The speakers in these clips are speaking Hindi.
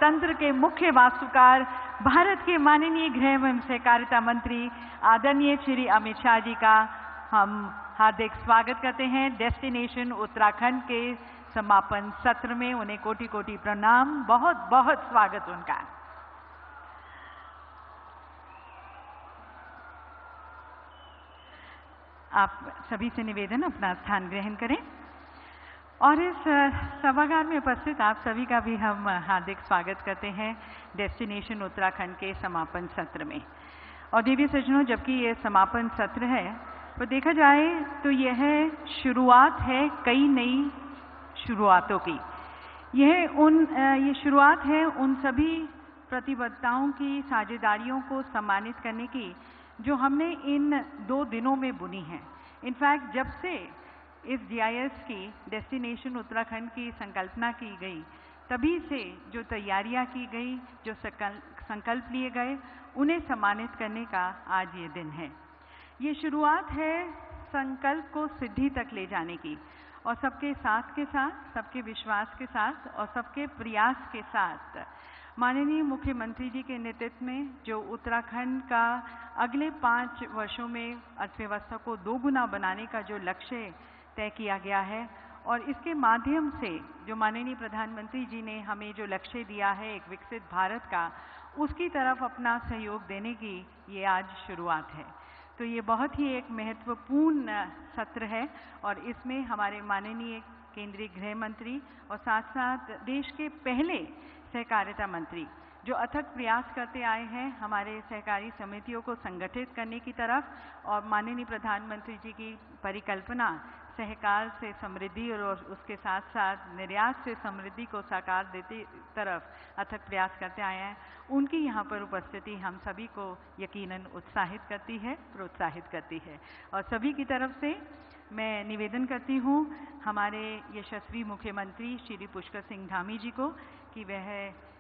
लोकतंत्र के मुख्य वास्तुकार, भारत के माननीय गृह एवं सहकारिता मंत्री आदरणीय श्री अमित शाह जी का हम हार्दिक स्वागत करते हैं डेस्टिनेशन उत्तराखंड के समापन सत्र में। उन्हें कोटि कोटि प्रणाम, बहुत बहुत स्वागत उनका। आप सभी से निवेदन अपना स्थान ग्रहण करें और इस सभागार में उपस्थित आप सभी का भी हम हार्दिक स्वागत करते हैं डेस्टिनेशन उत्तराखंड के समापन सत्र में। और देवी सज्जनों, जबकि ये समापन सत्र है तो देखा जाए तो यह शुरुआत है कई नई शुरुआतों की। ये शुरुआत है उन सभी प्रतिबद्धताओं की, साझेदारियों को सम्मानित करने की जो हमने इन 2 दिनों में बुनी है। इनफैक्ट जब से इस GIS की डेस्टिनेशन उत्तराखंड की संकल्पना की गई, तभी से जो तैयारियां की गई, जो संकल्प लिए गए, उन्हें सम्मानित करने का आज ये दिन है। ये शुरुआत है संकल्प को सिद्धि तक ले जाने की, और सबके साथ के साथ, सबके विश्वास के साथ और सबके प्रयास के साथ माननीय मुख्यमंत्री जी के नेतृत्व में जो उत्तराखंड का अगले 5 वर्षों में अर्थव्यवस्था को 2 गुना बनाने का जो लक्ष्य तय किया गया है, और इसके माध्यम से जो माननीय प्रधानमंत्री जी ने हमें जो लक्ष्य दिया है एक विकसित भारत का, उसकी तरफ अपना सहयोग देने की ये आज शुरुआत है। तो ये बहुत ही एक महत्वपूर्ण सत्र है और इसमें हमारे माननीय केंद्रीय गृह मंत्री और साथ साथ देश के पहले सहकारिता मंत्री जो अथक प्रयास करते आए हैं हमारे सहकारी समितियों को संगठित करने की तरफ, और माननीय प्रधानमंत्री जी की परिकल्पना सहकार से समृद्धि और उसके साथ साथ निर्यात से समृद्धि को साकार देती तरफ अथक प्रयास करते आए हैं, उनकी यहाँ पर उपस्थिति हम सभी को यकीनन उत्साहित करती है, प्रोत्साहित करती है। और सभी की तरफ से मैं निवेदन करती हूँ हमारे यशस्वी मुख्यमंत्री श्री पुष्कर सिंह धामी जी को कि वह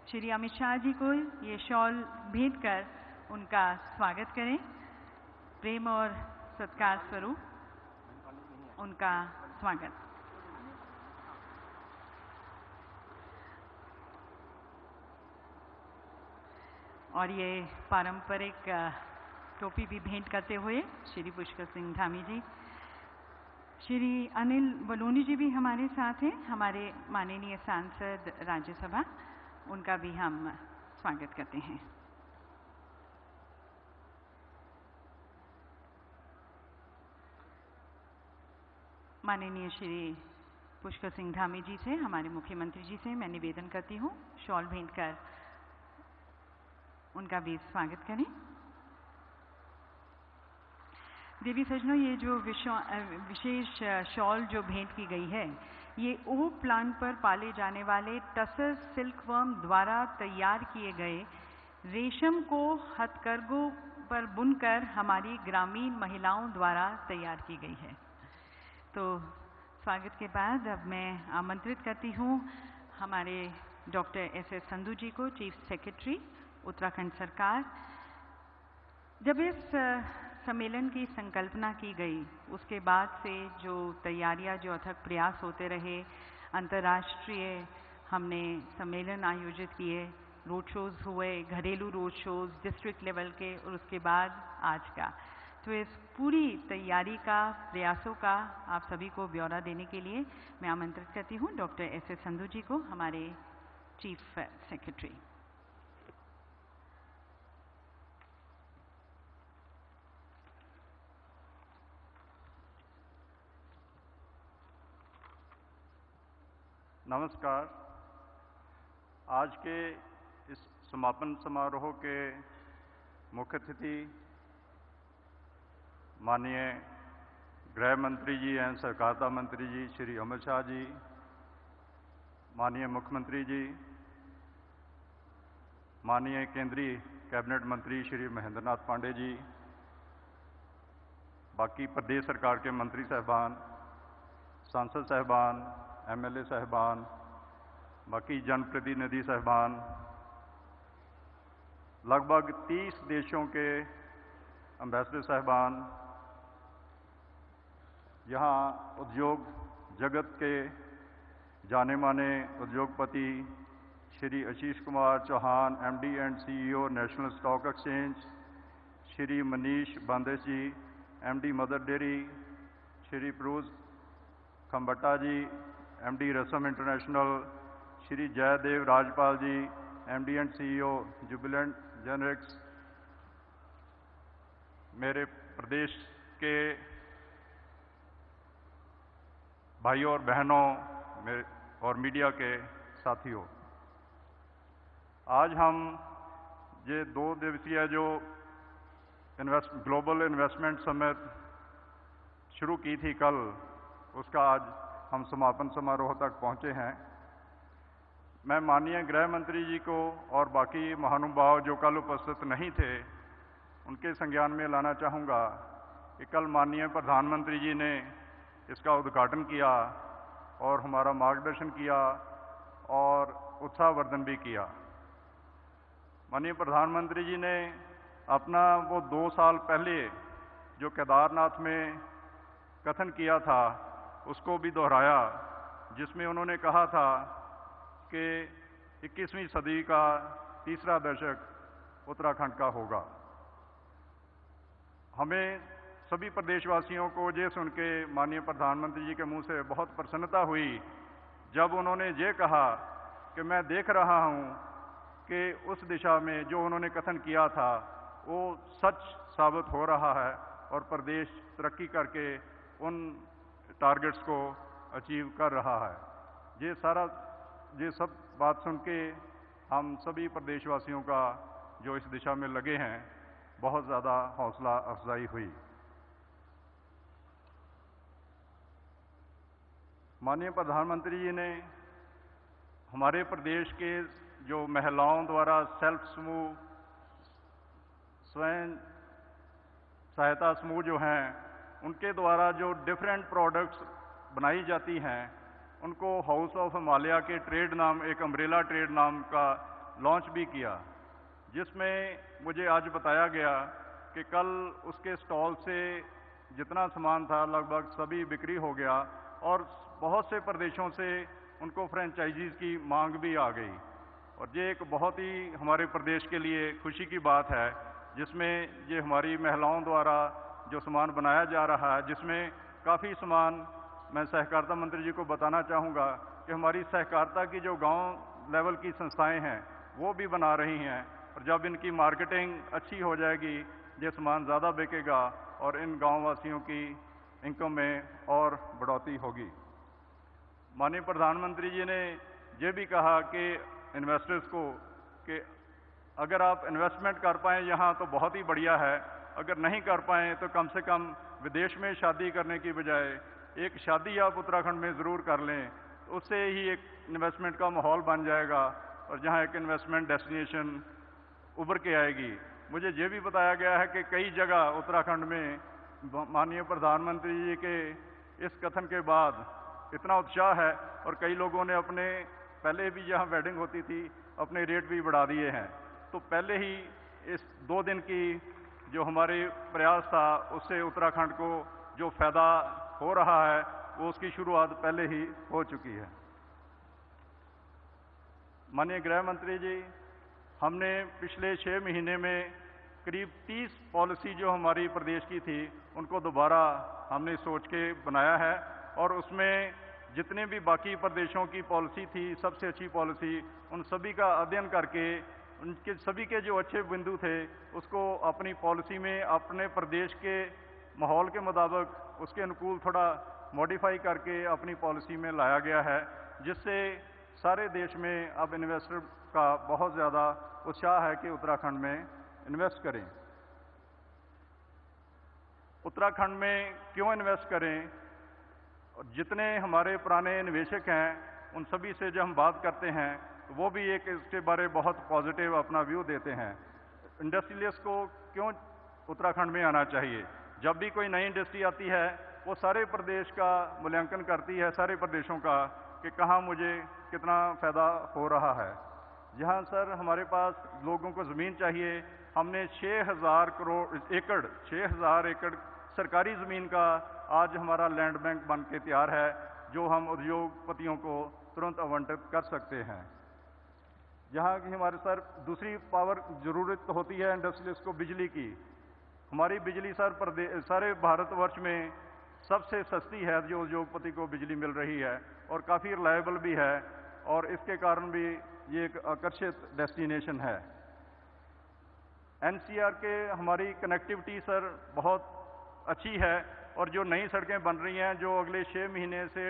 श्री अमित शाह जी को ये शॉल भेंट कर उनका स्वागत करें। प्रेम और सत्कार स्वरूप उनका स्वागत। और ये पारंपरिक टोपी भी भेंट करते हुए श्री पुष्कर सिंह धामी जी, श्री अनिल बलूनी जी भी हमारे साथ हैं, हमारे माननीय सांसद राज्यसभा, उनका भी हम स्वागत करते हैं। माननीय श्री पुष्कर सिंह धामी जी से, हमारे मुख्यमंत्री जी से मैं निवेदन करती हूँ शॉल भेंट कर उनका भी स्वागत करें। देवी सज्जनों, ये जो विशेष शॉल जो भेंट की गई है, ये ओक प्लांट पर पाले जाने वाले टसर सिल्कवर्म द्वारा तैयार किए गए रेशम को हथकरघों पर बुनकर हमारी ग्रामीण महिलाओं द्वारा तैयार की गई है। तो स्वागत के बाद अब मैं आमंत्रित करती हूँ हमारे डॉक्टर SS संधू जी को, चीफ सेक्रेटरी उत्तराखंड सरकार। जब इस सम्मेलन की संकल्पना की गई, उसके बाद से जो तैयारियां, जो अथक प्रयास होते रहे, अंतर्राष्ट्रीय हमने सम्मेलन आयोजित किए, रोड शोज़ हुए, घरेलू रोड शोज़ डिस्ट्रिक्ट लेवल के, और उसके बाद आज का। तो इस पूरी तैयारी का, प्रयासों का आप सभी को ब्यौरा देने के लिए मैं आमंत्रित करती हूँ डॉक्टर SS संधू जी को, हमारे चीफ सेक्रेटरी। नमस्कार। आज के इस समापन समारोह के मुख्य अतिथि माननीय गृह मंत्री जी एवं सहकारिता मंत्री जी श्री अमित शाह जी, माननीय मुख्यमंत्री जी, माननीय केंद्रीय कैबिनेट मंत्री श्री महेंद्र नाथ पांडे जी, बाकी प्रदेश सरकार के मंत्री साहबान, सांसद साहबान, MLA साहबान, बाकी जनप्रतिनिधि साहबान, लगभग 30 देशों के एम्बेसडर साहबान, यहाँ उद्योग जगत के जाने माने उद्योगपति, Shri Ashish Kumar Chauhan MD and CEO National Stock Exchange, Shri Manish Bandesh ji MD Mother Dairy, Shri Paruj Khambatta ji MD Rasna International, Shri Jaidev Rajpal ji MD and CEO Jubilant Generics, मेरे प्रदेश के भाइयों और बहनों और मीडिया के साथियों, आज हम ये 2 दिवसीय जो ग्लोबल इन्वेस्टमेंट समिट शुरू की थी कल, उसका आज हम समापन समारोह तक पहुंचे हैं। मैं माननीय गृह मंत्री जी को और बाकी महानुभाव जो कल उपस्थित नहीं थे उनके संज्ञान में लाना चाहूँगा कि कल माननीय प्रधानमंत्री जी ने इसका उद्घाटन किया और हमारा मार्गदर्शन किया और उत्साहवर्धन भी किया। माननीय प्रधानमंत्री जी ने अपना वो 2 साल पहले जो केदारनाथ में कथन किया था उसको भी दोहराया, जिसमें उन्होंने कहा था कि 21वीं सदी का तीसरा दशक उत्तराखंड का होगा। हमें सभी प्रदेशवासियों को ये सुन के माननीय प्रधानमंत्री जी के मुंह से बहुत प्रसन्नता हुई जब उन्होंने ये कहा कि मैं देख रहा हूं कि उस दिशा में जो उन्होंने कथन किया था वो सच साबित हो रहा है और प्रदेश तरक्की करके उन टारगेट्स को अचीव कर रहा है। ये सब बात सुन के हम सभी प्रदेशवासियों का जो इस दिशा में लगे हैं बहुत ज़्यादा हौसला अफजाई हुई। माननीय प्रधानमंत्री जी ने हमारे प्रदेश के जो महिलाओं द्वारा सेल्फ समूह, स्वयं सहायता समूह जो हैं, उनके द्वारा जो डिफरेंट प्रोडक्ट्स बनाई जाती हैं उनको हाउस ऑफ हिमालय के ट्रेड नाम, एक अम्ब्रेला ट्रेड नाम का लॉन्च भी किया, जिसमें मुझे आज बताया गया कि कल उसके स्टॉल से जितना सामान था लगभग सभी बिक्री हो गया और बहुत से प्रदेशों से उनको फ्रेंचाइजीज की मांग भी आ गई। और ये एक बहुत ही हमारे प्रदेश के लिए खुशी की बात है, जिसमें ये हमारी महिलाओं द्वारा जो सामान बनाया जा रहा है, जिसमें काफ़ी सामान मैं सहकारिता मंत्री जी को बताना चाहूँगा कि हमारी सहकारिता की जो गांव लेवल की संस्थाएं हैं वो भी बना रही हैं, और जब इनकी मार्केटिंग अच्छी हो जाएगी ये सामान ज़्यादा बिकेगा और इन गाँव वासियों की इनकम में और बढ़ोतरी होगी। माननीय प्रधानमंत्री जी ने ये भी कहा कि इन्वेस्टर्स को कि अगर आप इन्वेस्टमेंट कर पाएँ यहाँ तो बहुत ही बढ़िया है, अगर नहीं कर पाएँ तो कम से कम विदेश में शादी करने की बजाय एक शादी आप उत्तराखंड में ज़रूर कर लें, तो उससे ही एक इन्वेस्टमेंट का माहौल बन जाएगा और जहाँ एक इन्वेस्टमेंट डेस्टिनेशन उभर के आएगी। मुझे ये भी बताया गया है कि कई जगह उत्तराखंड में माननीय प्रधानमंत्री जी के इस कथन के बाद इतना उत्साह है और कई लोगों ने अपने पहले भी जहाँ वेडिंग होती थी अपने रेट भी बढ़ा दिए हैं। तो पहले ही इस 2 दिन की जो हमारे प्रयास था उससे उत्तराखंड को जो फायदा हो रहा है वो उसकी शुरुआत पहले ही हो चुकी है। माननीय गृह मंत्री जी, हमने पिछले 6 महीने में करीब 30 पॉलिसी जो हमारी प्रदेश की थी उनको दोबारा हमने सोच के बनाया है और उसमें जितने भी बाकी प्रदेशों की पॉलिसी थी सबसे अच्छी पॉलिसी उन सभी का अध्ययन करके उनके सभी के जो अच्छे बिंदु थे उसको अपनी पॉलिसी में अपने प्रदेश के माहौल के मुताबिक उसके अनुकूल थोड़ा मॉडिफाई करके अपनी पॉलिसी में लाया गया है, जिससे सारे देश में अब इन्वेस्टर का बहुत ज़्यादा उत्साह है कि उत्तराखंड में इन्वेस्ट करें। उत्तराखंड में क्यों इन्वेस्ट करें? और जितने हमारे पुराने निवेशक हैं उन सभी से जब हम बात करते हैं तो वो भी एक इसके बारे बहुत पॉजिटिव अपना व्यू देते हैं। इंडस्ट्रियलिस्ट को क्यों उत्तराखंड में आना चाहिए? जब भी कोई नई इंडस्ट्री आती है वो सारे प्रदेश का मूल्यांकन करती है, सारे प्रदेशों का, कि कहाँ मुझे कितना फ़ायदा हो रहा है। जहाँ सर हमारे पास लोगों को ज़मीन चाहिए, हमने 6,000 एकड़ सरकारी ज़मीन का आज हमारा लैंड बैंक बन के तैयार है, जो हम उद्योगपतियों को तुरंत आवंटित कर सकते हैं। जहाँ की हमारे सर दूसरी पावर ज़रूरत होती है इंडस्ट्रियलिस्ट को बिजली की। हमारी बिजली सर सारे भारतवर्ष में सबसे सस्ती है जो उद्योगपति को बिजली मिल रही है, और काफ़ी रिलायबल भी है, और इसके कारण भी ये एक आकर्षित डेस्टिनेशन है। एनसीआर के हमारी कनेक्टिविटी सर बहुत अच्छी है, और जो नई सड़कें बन रही हैं जो अगले 6 महीने से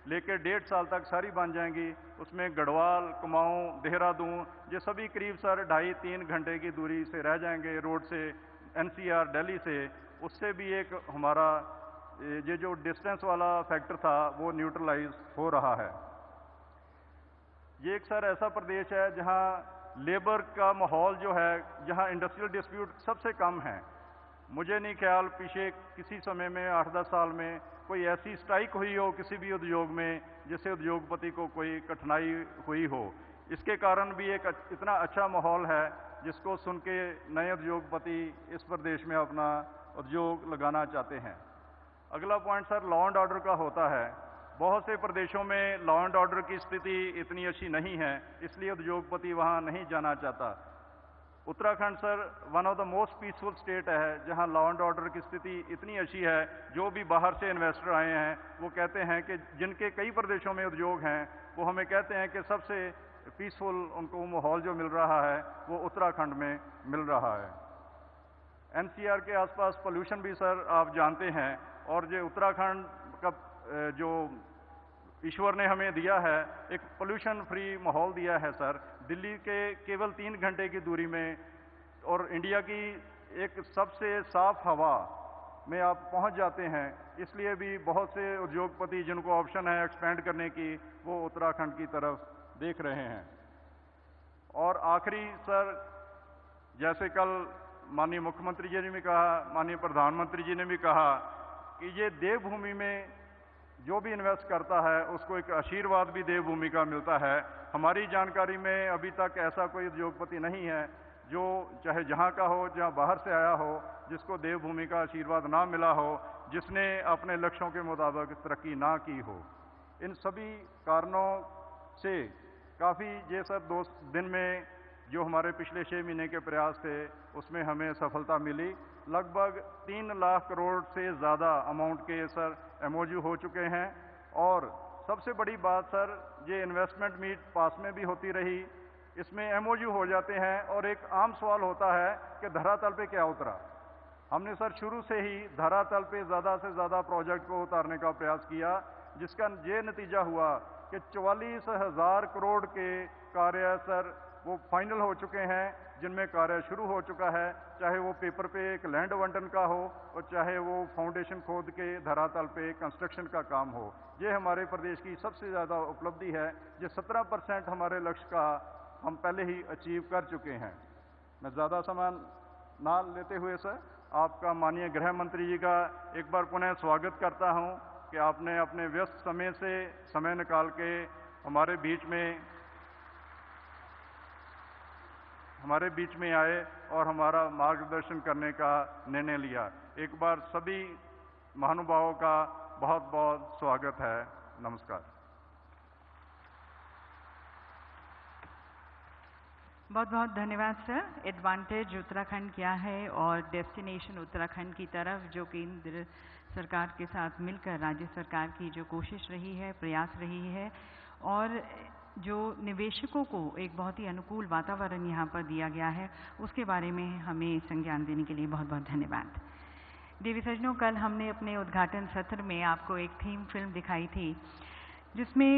लेकर 1.5 साल तक सारी बन जाएंगी, उसमें गढ़वाल, कुमाऊं, देहरादून ये सभी करीब सर 2.5-3 घंटे की दूरी से रह जाएंगे रोड से, एनसीआर दिल्ली से। उससे भी एक हमारा ये जो डिस्टेंस वाला फैक्टर था वो न्यूट्रलाइज हो रहा है। ये एक सर ऐसा प्रदेश है जहाँ लेबर का माहौल जो है, जहाँ इंडस्ट्रियल डिस्प्यूट सबसे कम है। मुझे नहीं ख्याल पीछे किसी समय में 8-10 साल में कोई ऐसी स्ट्राइक हुई हो किसी भी उद्योग में जिससे उद्योगपति को कोई कठिनाई हुई हो। इसके कारण भी एक इतना अच्छा माहौल है जिसको सुन के नए उद्योगपति इस प्रदेश में अपना उद्योग लगाना चाहते हैं। अगला point sir law and order का होता है। बहुत से प्रदेशों में लॉ एंड ऑर्डर की स्थिति इतनी अच्छी नहीं है, इसलिए उद्योगपति वहाँ नहीं जाना चाहता। Uttarakhand sir one of the most peaceful state है जहाँ लॉ एंड ऑर्डर की स्थिति इतनी अच्छी है, जो भी बाहर से इन्वेस्टर आए हैं वो कहते हैं कि जिनके कई प्रदेशों में उद्योग हैं वो हमें कहते हैं कि सबसे पीसफुल उनको माहौल जो मिल रहा है वो उत्तराखंड में मिल रहा है। एनसीआर के आसपास पोल्यूशन भी सर आप जानते हैं, और जो उत्तराखंड का जो ईश्वर ने हमें दिया है एक पोल्यूशन फ्री माहौल दिया है सर, दिल्ली के केवल 3 घंटे की दूरी में, और इंडिया की एक सबसे साफ हवा में आप पहुंच जाते हैं। इसलिए भी बहुत से उद्योगपति जिनको ऑप्शन है एक्सपेंड करने की वो उत्तराखंड की तरफ देख रहे हैं। और आखिरी सर, जैसे कल माननीय मुख्यमंत्री जी ने भी कहा, माननीय प्रधानमंत्री जी ने भी कहा कि ये देवभूमि में जो भी इन्वेस्ट करता है उसको एक आशीर्वाद भी देवभूमि का मिलता है। हमारी जानकारी में अभी तक ऐसा कोई उद्योगपति नहीं है जो चाहे जहाँ का हो, जहाँ बाहर से आया हो, जिसको देवभूमि का आशीर्वाद ना मिला हो, जिसने अपने लक्ष्यों के मुताबिक तरक्की ना की हो। इन सभी कारणों से काफ़ी ये सर 2 दिन में जो हमारे पिछले 6 महीने के प्रयास थे उसमें हमें सफलता मिली। लगभग 3 लाख करोड़ से ज़्यादा अमाउंट के सर एमओयू हो चुके हैं। और सबसे बड़ी बात सर, ये इन्वेस्टमेंट मीट पास में भी होती रही, इसमें एमओयू हो जाते हैं, और एक आम सवाल होता है कि धरातल पे क्या उतरा। हमने सर शुरू से ही धरातल पे ज़्यादा से ज़्यादा प्रोजेक्ट को उतारने का प्रयास किया, जिसका ये नतीजा हुआ कि 44,000 करोड़ के कार्य सर वो फाइनल हो चुके हैं, जिनमें कार्य शुरू हो चुका है, चाहे वो पेपर पे एक लैंड आवंटन का हो और चाहे वो फाउंडेशन खोद के धरातल पे कंस्ट्रक्शन का काम हो। ये हमारे प्रदेश की सबसे ज़्यादा उपलब्धि है। ये 17% हमारे लक्ष्य का हम पहले ही अचीव कर चुके हैं। मैं ज़्यादा समय ना लेते हुए सर आपका माननीय गृह मंत्री जी का एक बार पुनः स्वागत करता हूँ कि आपने अपने व्यस्त समय से समय निकाल के हमारे बीच में आए और हमारा मार्गदर्शन करने का निर्णय लिया। एक बार सभी महानुभावों का बहुत बहुत स्वागत है। नमस्कार। बहुत बहुत धन्यवाद सर। एडवांटेज उत्तराखंड क्या है और डेस्टिनेशन उत्तराखंड की तरफ जो केंद्र सरकार के साथ मिलकर राज्य सरकार की जो कोशिश रही है, प्रयास रही है, और जो निवेशकों को एक बहुत ही अनुकूल वातावरण यहाँ पर दिया गया है, उसके बारे में हमें संज्ञान देने के लिए बहुत बहुत धन्यवाद। देवी सज्जनों, कल हमने अपने उद्घाटन सत्र में आपको एक थीम फिल्म दिखाई थी जिसमें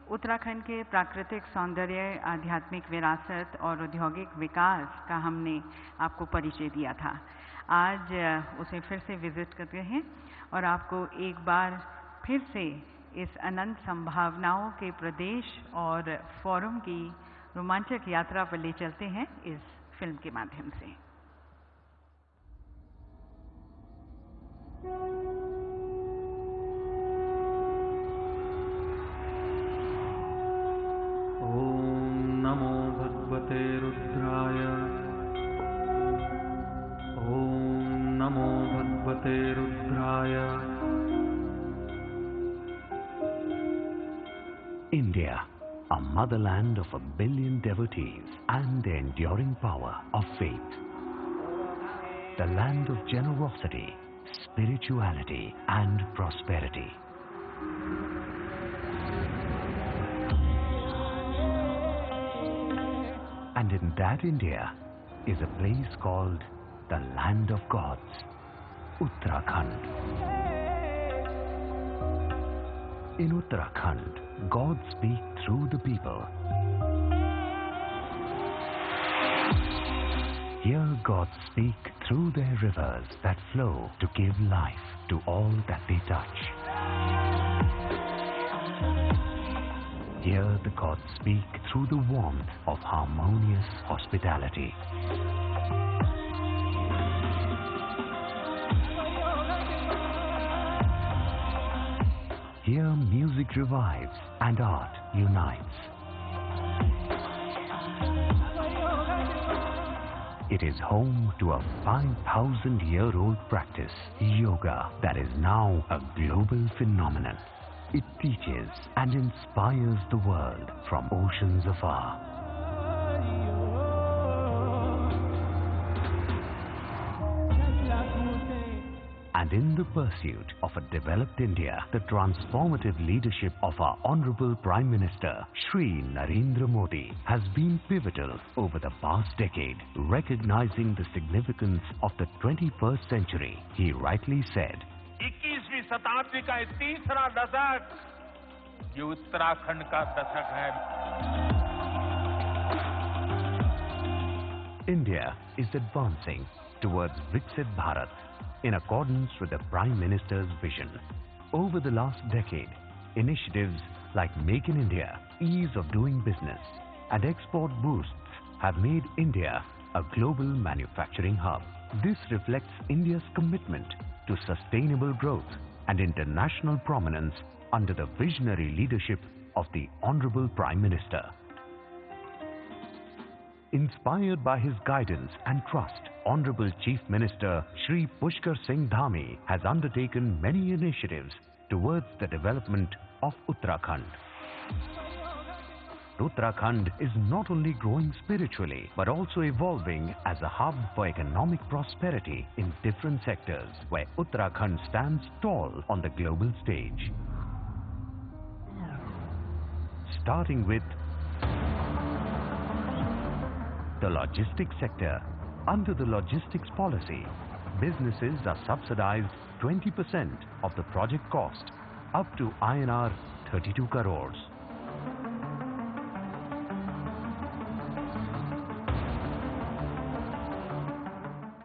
उत्तराखंड के प्राकृतिक सौंदर्य, आध्यात्मिक विरासत और औद्योगिक विकास का हमने आपको परिचय दिया था। आज उसे फिर से विजिट करते हैं और आपको एक बार फिर से इस अनंत संभावनाओं के प्रदेश और फोरम की रोमांचक यात्रा पर ले चलते हैं इस फिल्म के माध्यम से। ओम नमो भगवते रुद्राय। ओम नमो भगवते रुद्राय। India, a motherland of 1 billion devotees and the enduring power of faith. The land of generosity, spirituality and prosperity. And in that India is a place called the Land of Gods, Uttarakhand. In Uttarakhand, gods speak through the people. Here gods speak through their rivers that flow to give life to all that they touch. Here the gods speak through the warmth of harmonious hospitality. Here music revives and art unites. It is home to a 5,000-year-old practice, yoga, that is now a global phenomenon. It teaches and inspires the world from oceans afar. And in the pursuit of a developed India, the transformative leadership of our Honorable Prime Minister, Shri Narendra Modi, has been pivotal over the past decade, recognizing the significance of the 21st century. He rightly said, 21वीं शताब्दी का तीसरा दशक ये उत्तराखंड का दशक है. India is advancing towards Viksit Bharat in accordance with the Prime Minister's vision. Over the last decade, initiatives like Make in India, ease of doing business, and export boosts have made India a global manufacturing hub. This reflects India's commitment to sustainable growth and international prominence under the visionary leadership of the Honorable Prime Minister. Inspired by his guidance and trust, Honorable Chief Minister Shri Pushkar Singh Dhami has undertaken many initiatives towards the development of Uttarakhand. Uttarakhand is not only growing spiritually, but also evolving as a hub for economic prosperity in different sectors, where Uttarakhand stands tall on the global stage. Starting with the logistics sector. Under the logistics policy, businesses are subsidized 20% of the project cost, up to INR 32 crores.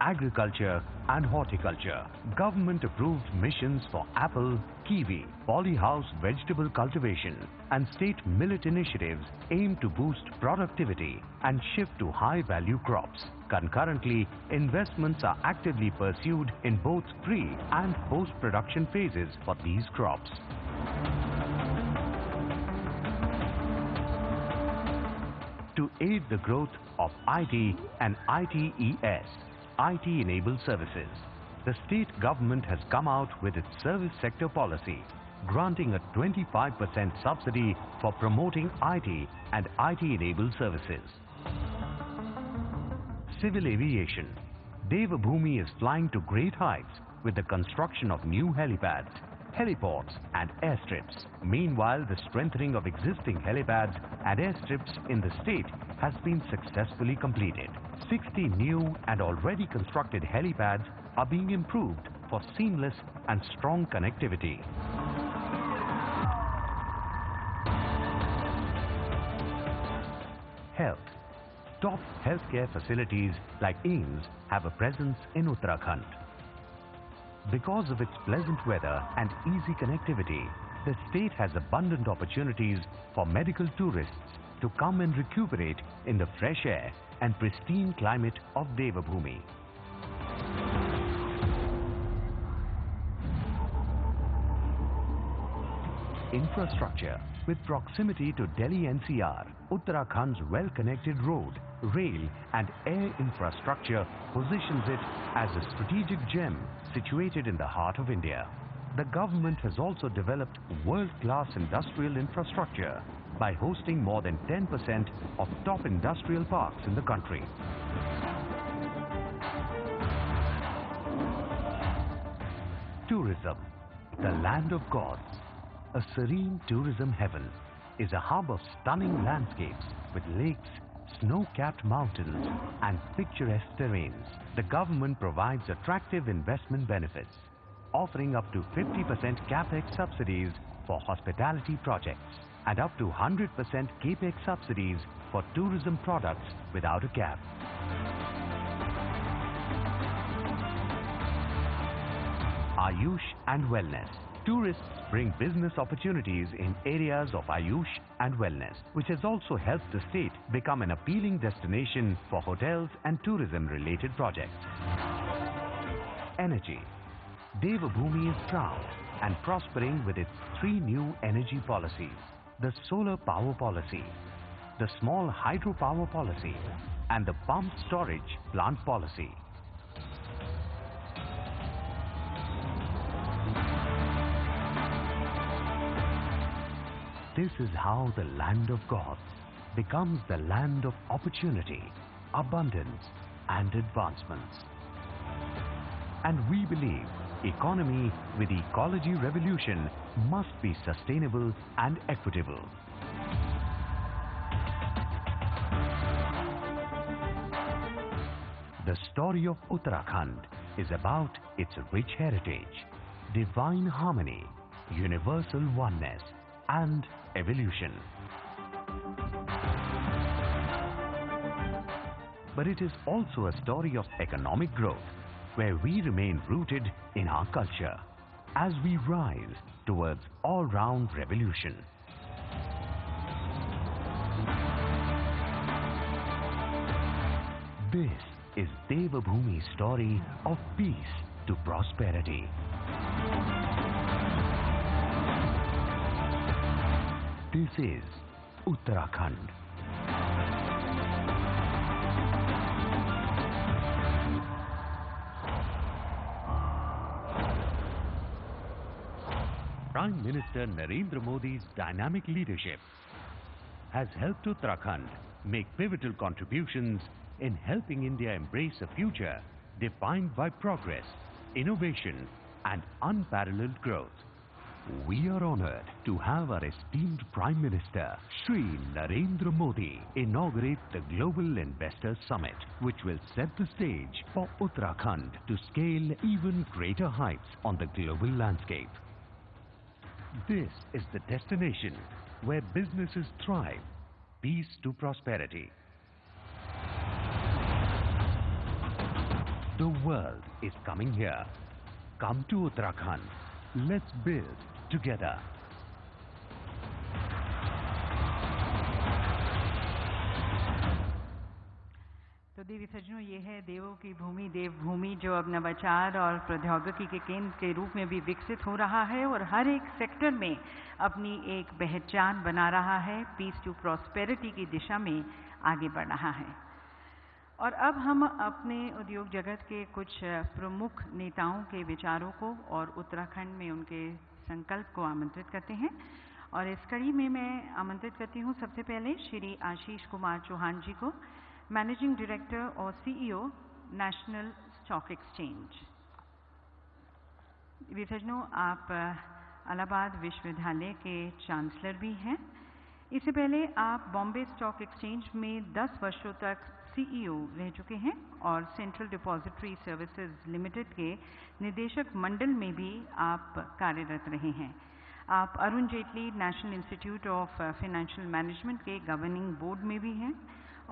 Agriculture and horticulture. Government-approved missions for apple, kiwi, polyhouse vegetable cultivation and state millet initiatives aim to boost productivity and shift to high-value crops. Concurrently, investments are actively pursued in both pre- and post-production phases for these crops. To aid the growth of IT and ITES, IT-enabled services, the state government has come out with its service sector policy, granting a 25% subsidy for promoting IT and IT-enabled services. Civil aviation. Devabhoomi is flying to great heights with the construction of new helipads, heliports and airstrips. Meanwhile, the strengthening of existing helipads and airstrips in the state has been successfully completed. 60 new and already constructed helipads are being improved for seamless and strong connectivity. Health. Top healthcare facilities like AIIMS have a presence in Uttarakhand. Because of its pleasant weather and easy connectivity, the state has abundant opportunities for medical tourists to come and recuperate in the fresh air and pristine climate of Devabhoomi. Infrastructure. With proximity to Delhi NCR, Uttarakhand's well-connected road, rail and air infrastructure positions it as a strategic gem situated in the heart of India. The government has also developed world-class industrial infrastructure by hosting more than 10% of top industrial parks in the country. Tourism, the land of gods, a serene tourism heaven, is a hub of stunning landscapes with lakes, snow-capped mountains and picturesque terrains. The government provides attractive investment benefits, offering up to 50% capex subsidies for hospitality projects and up to 100% capex subsidies for tourism products without a cap. Ayush and Wellness. Tourists bring business opportunities in areas of Ayush and Wellness, which has also helped the state become an appealing destination for hotels and tourism-related projects. Energy. Devabhoomi is proud and prospering with its 3 new energy policies: the solar power policy, the small hydropower policy, and the pumped storage plant policy. This is how the land of gods becomes the land of opportunity, abundance, and advancements. And we believe economy with ecology revolution must be sustainable and equitable. The story of Uttarakhand is about its rich heritage, divine harmony, universal oneness, and evolution. But it is also a story of economic growth, where we remain rooted in our culture as we rise towards all-round revolution. This is Devabhoomi's story of peace to prosperity. This is Uttarakhand. Prime Minister Narendra Modi's dynamic leadership has helped Uttarakhand make pivotal contributions in helping India embrace a future defined by progress, innovation, and unparalleled growth. We are honored to have our esteemed Prime Minister, Shri Narendra Modi, inaugurate the Global Investors Summit, which will set the stage for Uttarakhand to scale even greater heights on the global landscape. This is the destination where businesses thrive, peace to prosperity. The world is coming here. Come to Uttarakhand. Let's build together. तो देवी सज्जनों, ये है देवों की भूमि देवभूमि, जो अब नवाचार और प्रौद्योगिकी के केंद्र के रूप में भी विकसित हो रहा है और हर एक सेक्टर में अपनी एक पहचान बना रहा है, पीस टू प्रॉस्पेरिटी की दिशा में आगे बढ़ रहा है। और अब हम अपने उद्योग जगत के कुछ प्रमुख नेताओं के विचारों को और उत्तराखंड में उनके संकल्प को आमंत्रित करते हैं। और इस कड़ी में मैं आमंत्रित करती हूँ सबसे पहले श्री आशीष कुमार चौहान जी को, मैनेजिंग डायरेक्टर और सीईओ, नेशनल स्टॉक एक्सचेंज। विसर्जनों, आप इलाहाबाद विश्वविद्यालय के चांसलर भी हैं। इससे पहले आप बॉम्बे स्टॉक एक्सचेंज में 10 वर्षों तक सीईओ रह चुके हैं और सेंट्रल डिपॉजिटरी सर्विसेज लिमिटेड के निदेशक मंडल में भी आप कार्यरत रहे हैं। आप Arun Jaitley national institute of financial management के गवर्निंग बोर्ड में भी हैं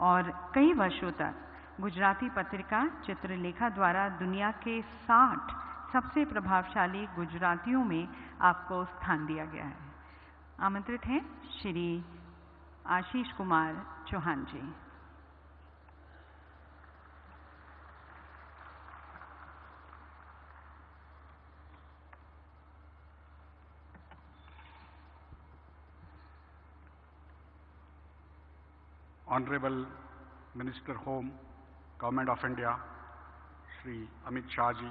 और कई वर्षों तक गुजराती पत्रिका चित्रलेखा द्वारा दुनिया के 60 सबसे प्रभावशाली गुजरातियों में आपको स्थान दिया गया है। आमंत्रित हैं श्री आशीष कुमार चौहान जी। Honorable Minister Home, Government of India, Shri Amit Shah ji,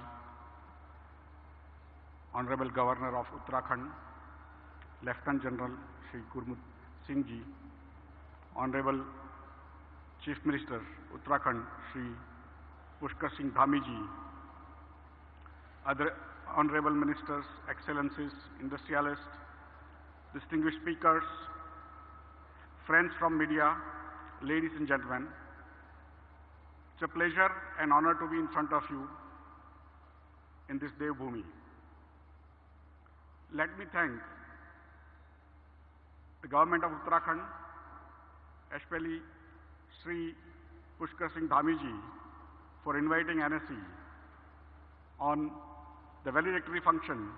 Honorable Governor of Uttarakhand, Lieutenant General Shri Gurmut Singh Ji, Honorable Chief Minister Uttarakhand Shri Pushkar Singh Dhami Ji, other Honorable Ministers, Excellencies, Industrialists, distinguished speakers, friends from media, ladies and gentlemen, it's a pleasure and honor to be in front of you in this Devbhoomi. Let me thank the government of Uttarakhand, especially Sri Pushkar Singh Dhami Ji, for inviting NSE on the valedictory function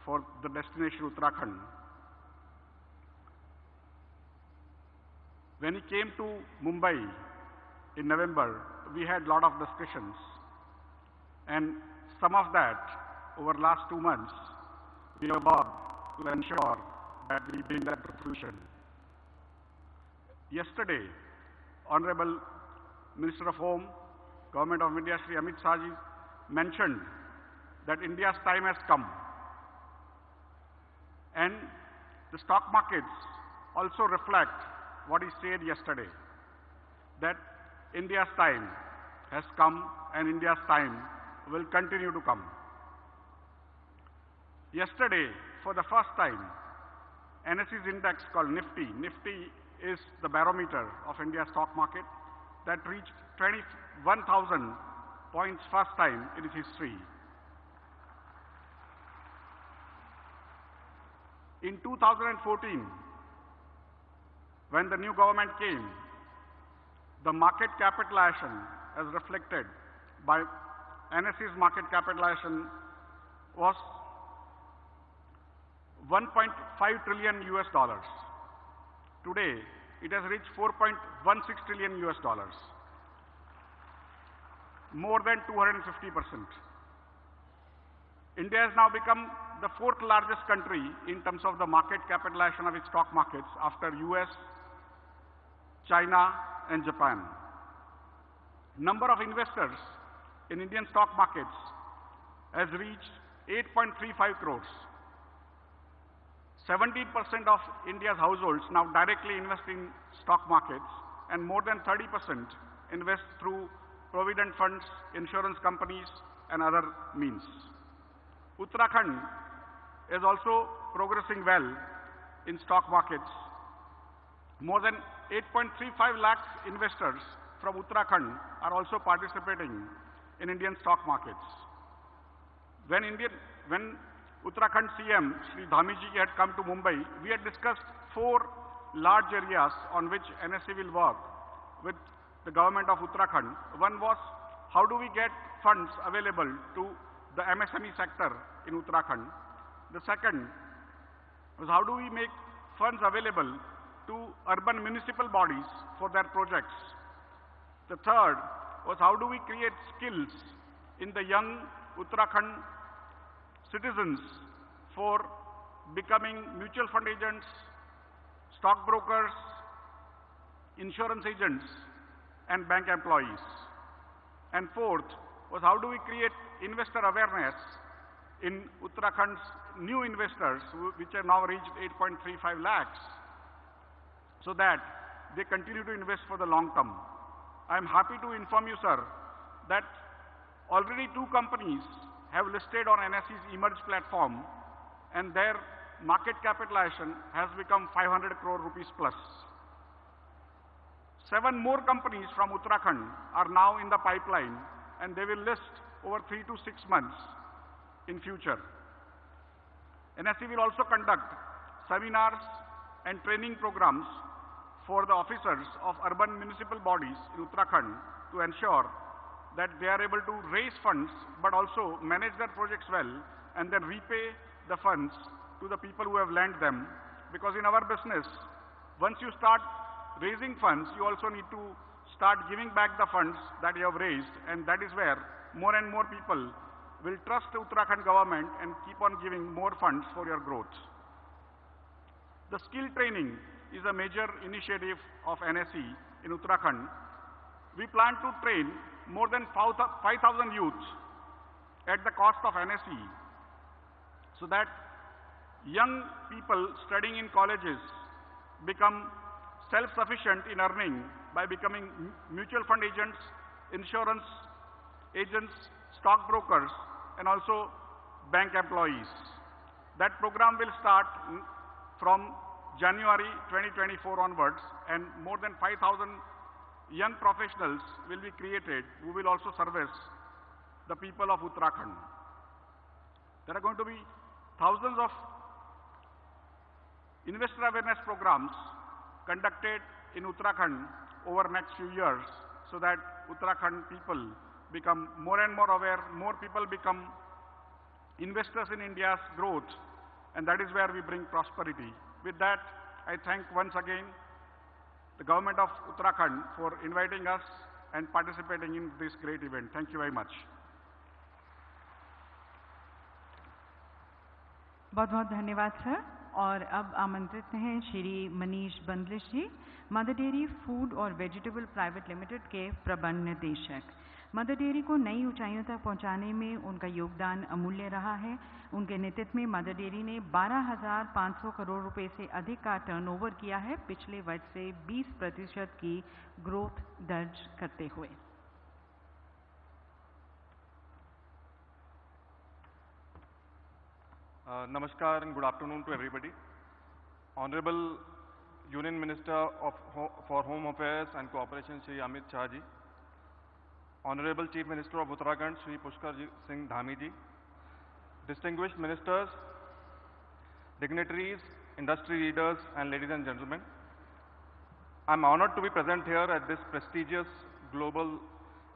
for the destination Uttarakhand. When he came to Mumbai in November, we had a lot of discussions, and some of that over the last 2 months, we have worked to ensure that we bring that to fruition. Yesterday, Honorable Minister of Home, Government of India, Shri Amit Shah Ji, mentioned that India's time has come. And the stock markets also reflect what he said yesterday, that India's time has come and India's time will continue to come. Yesterday, for the first time, NSE's index called Nifty. Nifty is the barometer of India's stock market that reached 21,000 points first time in its history. In 2014, when the new government came, the market capitalization as reflected by NSE's market capitalization was $1.5 trillion US. Today, it has reached $4.16 trillion US, more than 250%. India has now become the 4th largest country in terms of the market capitalization of its stock markets after US, China, and Japan. Number of investors in Indian stock markets has reached 8.35 crores. 17% of India's households now directly invest in stock markets, and more than 30% invest through provident funds, insurance companies, and other means. Uttarakhand is also progressing well in stock markets. More than 8.35 lakh investors from Uttarakhand are also participating in Indian stock markets. When Uttarakhand CM Shri Dhami Ji had come to Mumbai, we had discussed 4 large areas on which NSE will work with the government of Uttarakhand. One was, how do we get funds available to the MSME sector in Uttarakhand? The second was, how do we make funds available to urban municipal bodies for their projects? The third was, how do we create skills in the young Uttarakhand citizens for becoming mutual fund agents, stockbrokers, insurance agents, and bank employees? And fourth was, how do we create investor awareness in Uttarakhand's new investors, which have now reached 8.35 lakhs, so that they continue to invest for the long term. I am happy to inform you, sir, that already 2 companies have listed on NSE's eMERGE platform, and their market capitalization has become 500 crore rupees plus. 7 more companies from Uttarakhand are now in the pipeline, and they will list over 3 to 6 months in future. NSE will also conduct seminars and training programs for the officers of urban municipal bodies in Uttarakhand to ensure that they are able to raise funds but also manage their projects well and then repay the funds to the people who have lent them. Because in our business, once you start raising funds, you also need to start giving back the funds that you have raised, and that is where more and more people will trust the Uttarakhand government and keep on giving more funds for your growth. The skill training is a major initiative of NSE in Uttarakhand. We plan to train more than 5,000 youths at the cost of NSE so that young people studying in colleges become self-sufficient in earning by becoming mutual fund agents, insurance agents, stockbrokers, and also bank employees. That program will start from January 2024 onwards, and more than 5,000 young professionals will be created who will also service the people of Uttarakhand. There are going to be thousands of investor awareness programs conducted in Uttarakhand over next few years, so that Uttarakhand people become more and more aware, more people become investors in India's growth, and that is where we bring prosperity. With that, I thank once again the government of Uttarakhand for inviting us and participating in this great event. Thank you very much. बहुत बहुत धन्यवाद सर। और अब आमंत्रित हैं श्री मनीष बंदलिश जी, मदर डेयरी फूड और वेजिटेबल प्राइवेट लिमिटेड के प्रबंध निदेशक। मदर डेयरी को नई ऊंचाइयों तक पहुंचाने में उनका योगदान अमूल्य रहा है। उनके नेतृत्व में मदर डेयरी ने 12,500 करोड़ रुपए से अधिक का टर्नओवर किया है, पिछले वर्ष से 20% की ग्रोथ दर्ज करते हुए। Namaskar and good afternoon to everybody. Honorable Union Minister for Home Affairs and Cooperation, Shri Amit Shah ji. Honorable Chief Minister of Uttarakhand, Shri Pushkar Singh Dhami ji. Distinguished ministers, dignitaries, industry leaders, and ladies and gentlemen. I'm honored to be present here at this prestigious Global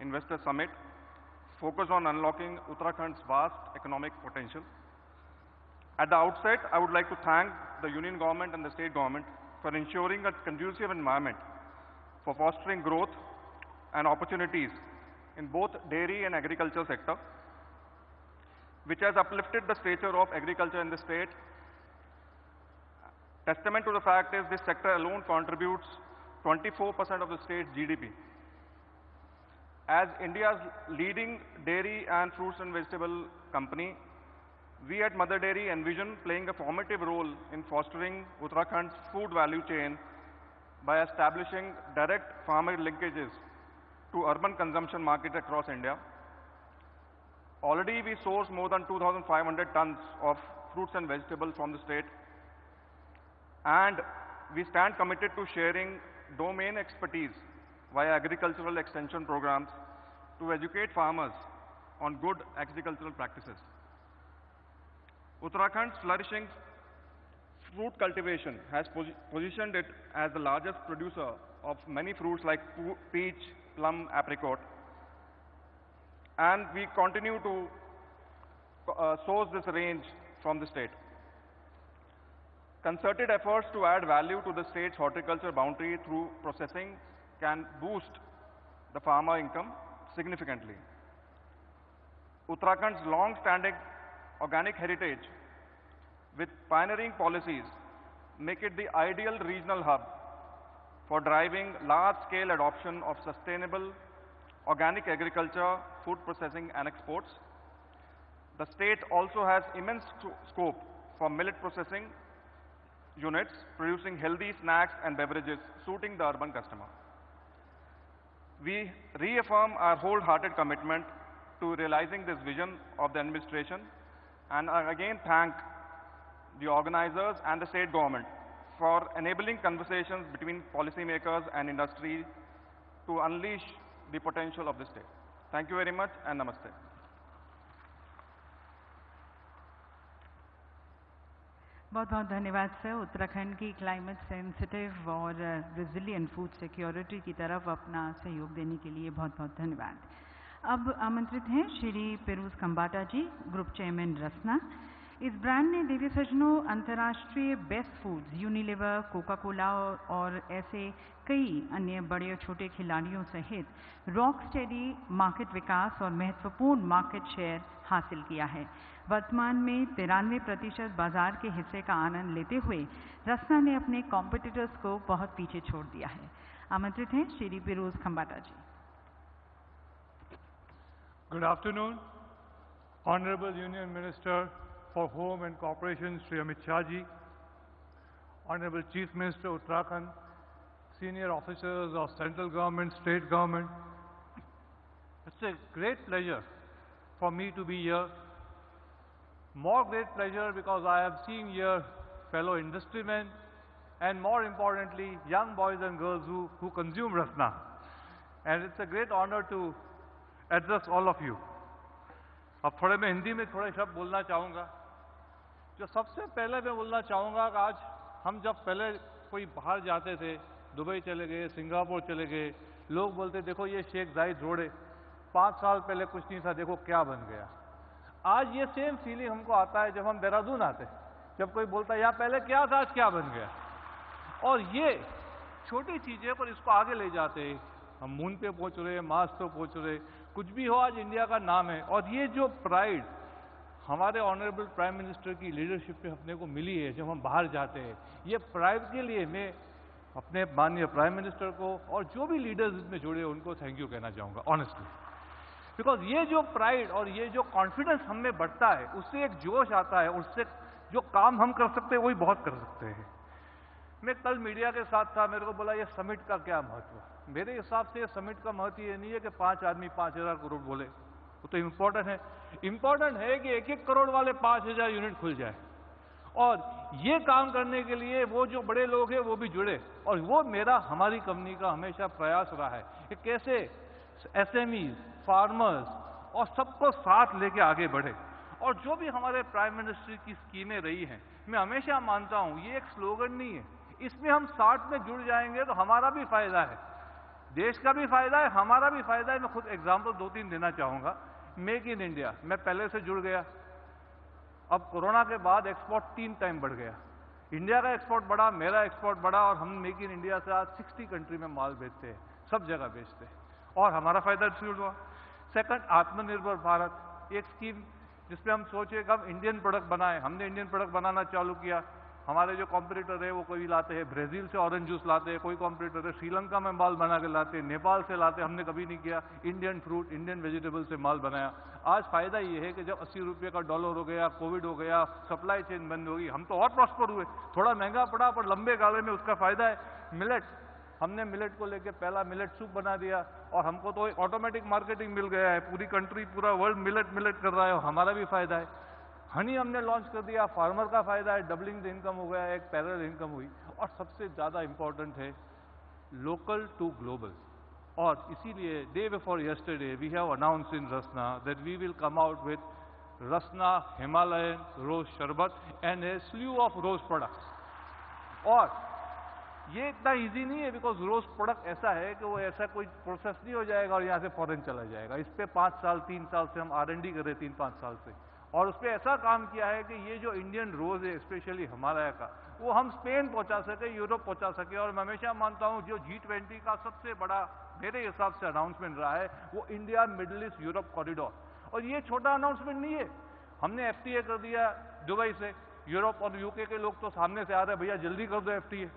Investor Summit focused on unlocking Uttarakhand's vast economic potential. At the outset, I would like to thank the Union Government and the State Government for ensuring a conducive environment for fostering growth and opportunities in both dairy and agriculture sector, which has uplifted the stature of agriculture in the state. Testament to the fact is this sector alone contributes 24% of the state's GDP. As India's leading dairy and fruits and vegetable company, we at Mother Dairy envision playing a formative role in fostering Uttarakhand's food value chain by establishing direct farmer linkages to urban consumption markets across India. Already we source more than 2,500 tons of fruits and vegetables from the state, and we stand committed to sharing domain expertise via agricultural extension programs to educate farmers on good agricultural practices. Uttarakhand's flourishing fruit cultivation has positioned it as the largest producer of many fruits like peach, plum, apricot, and we continue to source this range from the state. Concerted efforts to add value to the state's horticulture boundary through processing can boost the farmer income significantly. Uttarakhand's long-standing organic heritage with pioneering policies make it the ideal regional hub for driving large-scale adoption of sustainable organic agriculture, food processing and exports. The state also has immense scope for millet processing units producing healthy snacks and beverages suiting the urban customer. We reaffirm our wholehearted commitment to realizing this vision of the administration, and I again thank the organizers and the state government for enabling conversations between policymakers and industry to unleash the potential of the state. Thank you very much and namaste. बहुत बहुत धन्यवाद सर। उत्तराखंड की क्लाइमेट सेंसिटिव और रेजिलिएंट फूड सिक्योरिटी की तरफ अपना सहयोग देने के लिए बहुत बहुत धन्यवाद। अब आमंत्रित हैं श्री पेरूज खंबाटा जी, ग्रुप चेयरमैन रसना। इस ब्रांड ने देवी सजनों अंतर्राष्ट्रीय best foods, Unilever, Coca Cola और ऐसे कई अन्य बड़े और छोटे खिलाड़ियों सहित रॉक स्टेडी मार्केट विकास और महत्वपूर्ण मार्केट शेयर हासिल किया है। वर्तमान में 93% बाजार के हिस्से का आनंद लेते हुए रसना ने अपने कॉम्पिटिटर्स को बहुत पीछे छोड़ दिया है। आमंत्रित हैं Shri peruse Khambata ji. Good afternoon, Honorable Union Minister for Home and Corporations, Shri Amit Shah ji, Honorable Chief Minister Uttarakhand, senior officers of central government, state government. It's a great pleasure for me to be here. More great pleasure because I have seen here fellow industrymen and more importantly, young boys and girls who consume Rasna. And it's a great honor to address all of you. अब थोड़े मैं हिंदी में थोड़े शब्द बोलना चाहूँगा। जो सबसे पहले मैं बोलना चाहूँगा कि आज हम जब पहले कोई बाहर जाते थे, दुबई चले गए, सिंगापुर चले गए, लोग बोलते देखो ये शेख जायद रोड है, 5 साल पहले कुछ नहीं था, देखो क्या बन गया। आज ये सेम फीलिंग हमको आता है जब हम देहरादून आते, जब कोई बोलता है यहाँ पहले क्या था, आज क्या बन गया। और ये छोटी चीज़ें पर इसको आगे ले जाते हैं, हम मून पे पहुँच रहे, मार्स पे पहुँच रहे, कुछ भी हो आज इंडिया का नाम है। और ये जो प्राइड हमारे ऑनरेबल प्राइम मिनिस्टर की लीडरशिप पे अपने को मिली है जब हम बाहर जाते हैं, ये प्राइड के लिए मैं अपने माननीय प्राइम मिनिस्टर को और जो भी लीडर्स इसमें जुड़े उनको थैंक यू कहना चाहूँगा ऑनेस्टली। बिकॉज ये जो प्राइड और ये जो कॉन्फिडेंस हमें बढ़ता है, उससे एक जोश आता है, उससे जो काम हम कर सकते हैं वही बहुत कर सकते हैं। मैं कल मीडिया के साथ था, मेरे को बोला ये समिट का क्या महत्व। मेरे हिसाब से ये समिट का महत्व ये नहीं है कि 5 आदमी 5,000 करोड़ बोले, वो तो इम्पोर्टेंट है। इम्पोर्टेंट है कि 1-1 करोड़ वाले 5,000 यूनिट खुल जाए और ये काम करने के लिए वो जो बड़े लोग हैं वो भी जुड़े। और वो मेरा हमारी कंपनी का हमेशा प्रयास रहा है कि कैसे SMEs, फार्मर्स और सबको साथ लेके आगे बढ़े। और जो भी हमारे प्राइम मिनिस्टर की स्कीमें रही हैं, मैं हमेशा मानता हूं ये एक स्लोगन नहीं है, इसमें हम साथ में जुड़ जाएंगे तो हमारा भी फायदा है, देश का भी फायदा है, हमारा भी फायदा है। मैं खुद एग्जाम्पल 2-3 देना चाहूँगा। मेक इन इंडिया मैं पहले से जुड़ गया, अब कोरोना के बाद एक्सपोर्ट 3 टाइम बढ़ गया। इंडिया का एक्सपोर्ट बढ़ा, मेरा एक्सपोर्ट बढ़ा और हम मेक इन इंडिया से आज 60 कंट्री में माल बेचते हैं, सब जगह बेचते हैं और हमारा फायदा इसलिए हुआ। सेकंड, आत्मनिर्भर भारत, एक स्कीम जिसमें हम सोचे कि हम इंडियन प्रोडक्ट बनाएं, हमने इंडियन प्रोडक्ट बनाना चालू किया। हमारे जो कॉम्पिटिटर है वो कोई लाते हैं ब्राज़ील से ऑरेंज जूस लाते हैं, कोई कॉम्पिटिटर है श्रीलंका में माल बना के लाते हैं, नेपाल से लाते, हमने कभी नहीं किया। इंडियन फ्रूट, इंडियन वेजिटेबल से माल बनाया। आज फायदा ये है कि जब 80 रुपये का डॉलर हो गया, कोविड हो गया, सप्लाई चेन बंद होगी, हम तो और प्रॉस्पर हुए। थोड़ा महंगा पड़ा पर लंबे गाले में उसका फायदा है। मिलेट, हमने मिलेट को लेके पहला मिलेट सूप बना दिया और हमको तो ऑटोमेटिक मार्केटिंग मिल गया है, पूरी कंट्री पूरा वर्ल्ड मिलेट कर रहा है और हमारा भी फायदा है। हनी हमने लॉन्च कर दिया, फार्मर का फायदा है, डबलिंग द इनकम हो गया, एक पैरेलल इनकम हुई। और सबसे ज़्यादा इंपॉर्टेंट है लोकल टू ग्लोबल। और इसीलिए day before yesterday we have announced in Rasna that we will come out with Rasna Himalayan rose sharbat and a slew of rose products. और ये इतना इजी नहीं है बिकॉज रोज प्रोडक्ट ऐसा है कि वो ऐसा कोई प्रोसेस नहीं हो जाएगा और यहाँ से फॉरेन चला जाएगा। इस पर 5 साल 3 साल से हम R&D कर रहे, 3-5 साल से, और उस पर ऐसा काम किया है कि ये जो इंडियन रोज है स्पेशली हिमालय का, वो हम स्पेन पहुंचा सके, यूरोप पहुंचा सके। और मैं हमेशा मानता हूँ जो G20 का सबसे बड़ा मेरे हिसाब से अनाउंसमेंट रहा है वो India middle east Europe corridor. और ये छोटा अनाउंसमेंट नहीं है, हमने FTA कर दिया दुबई से। यूरोप और UK के लोग तो सामने से आ रहे हैं, भैया जल्दी कर दो FTA।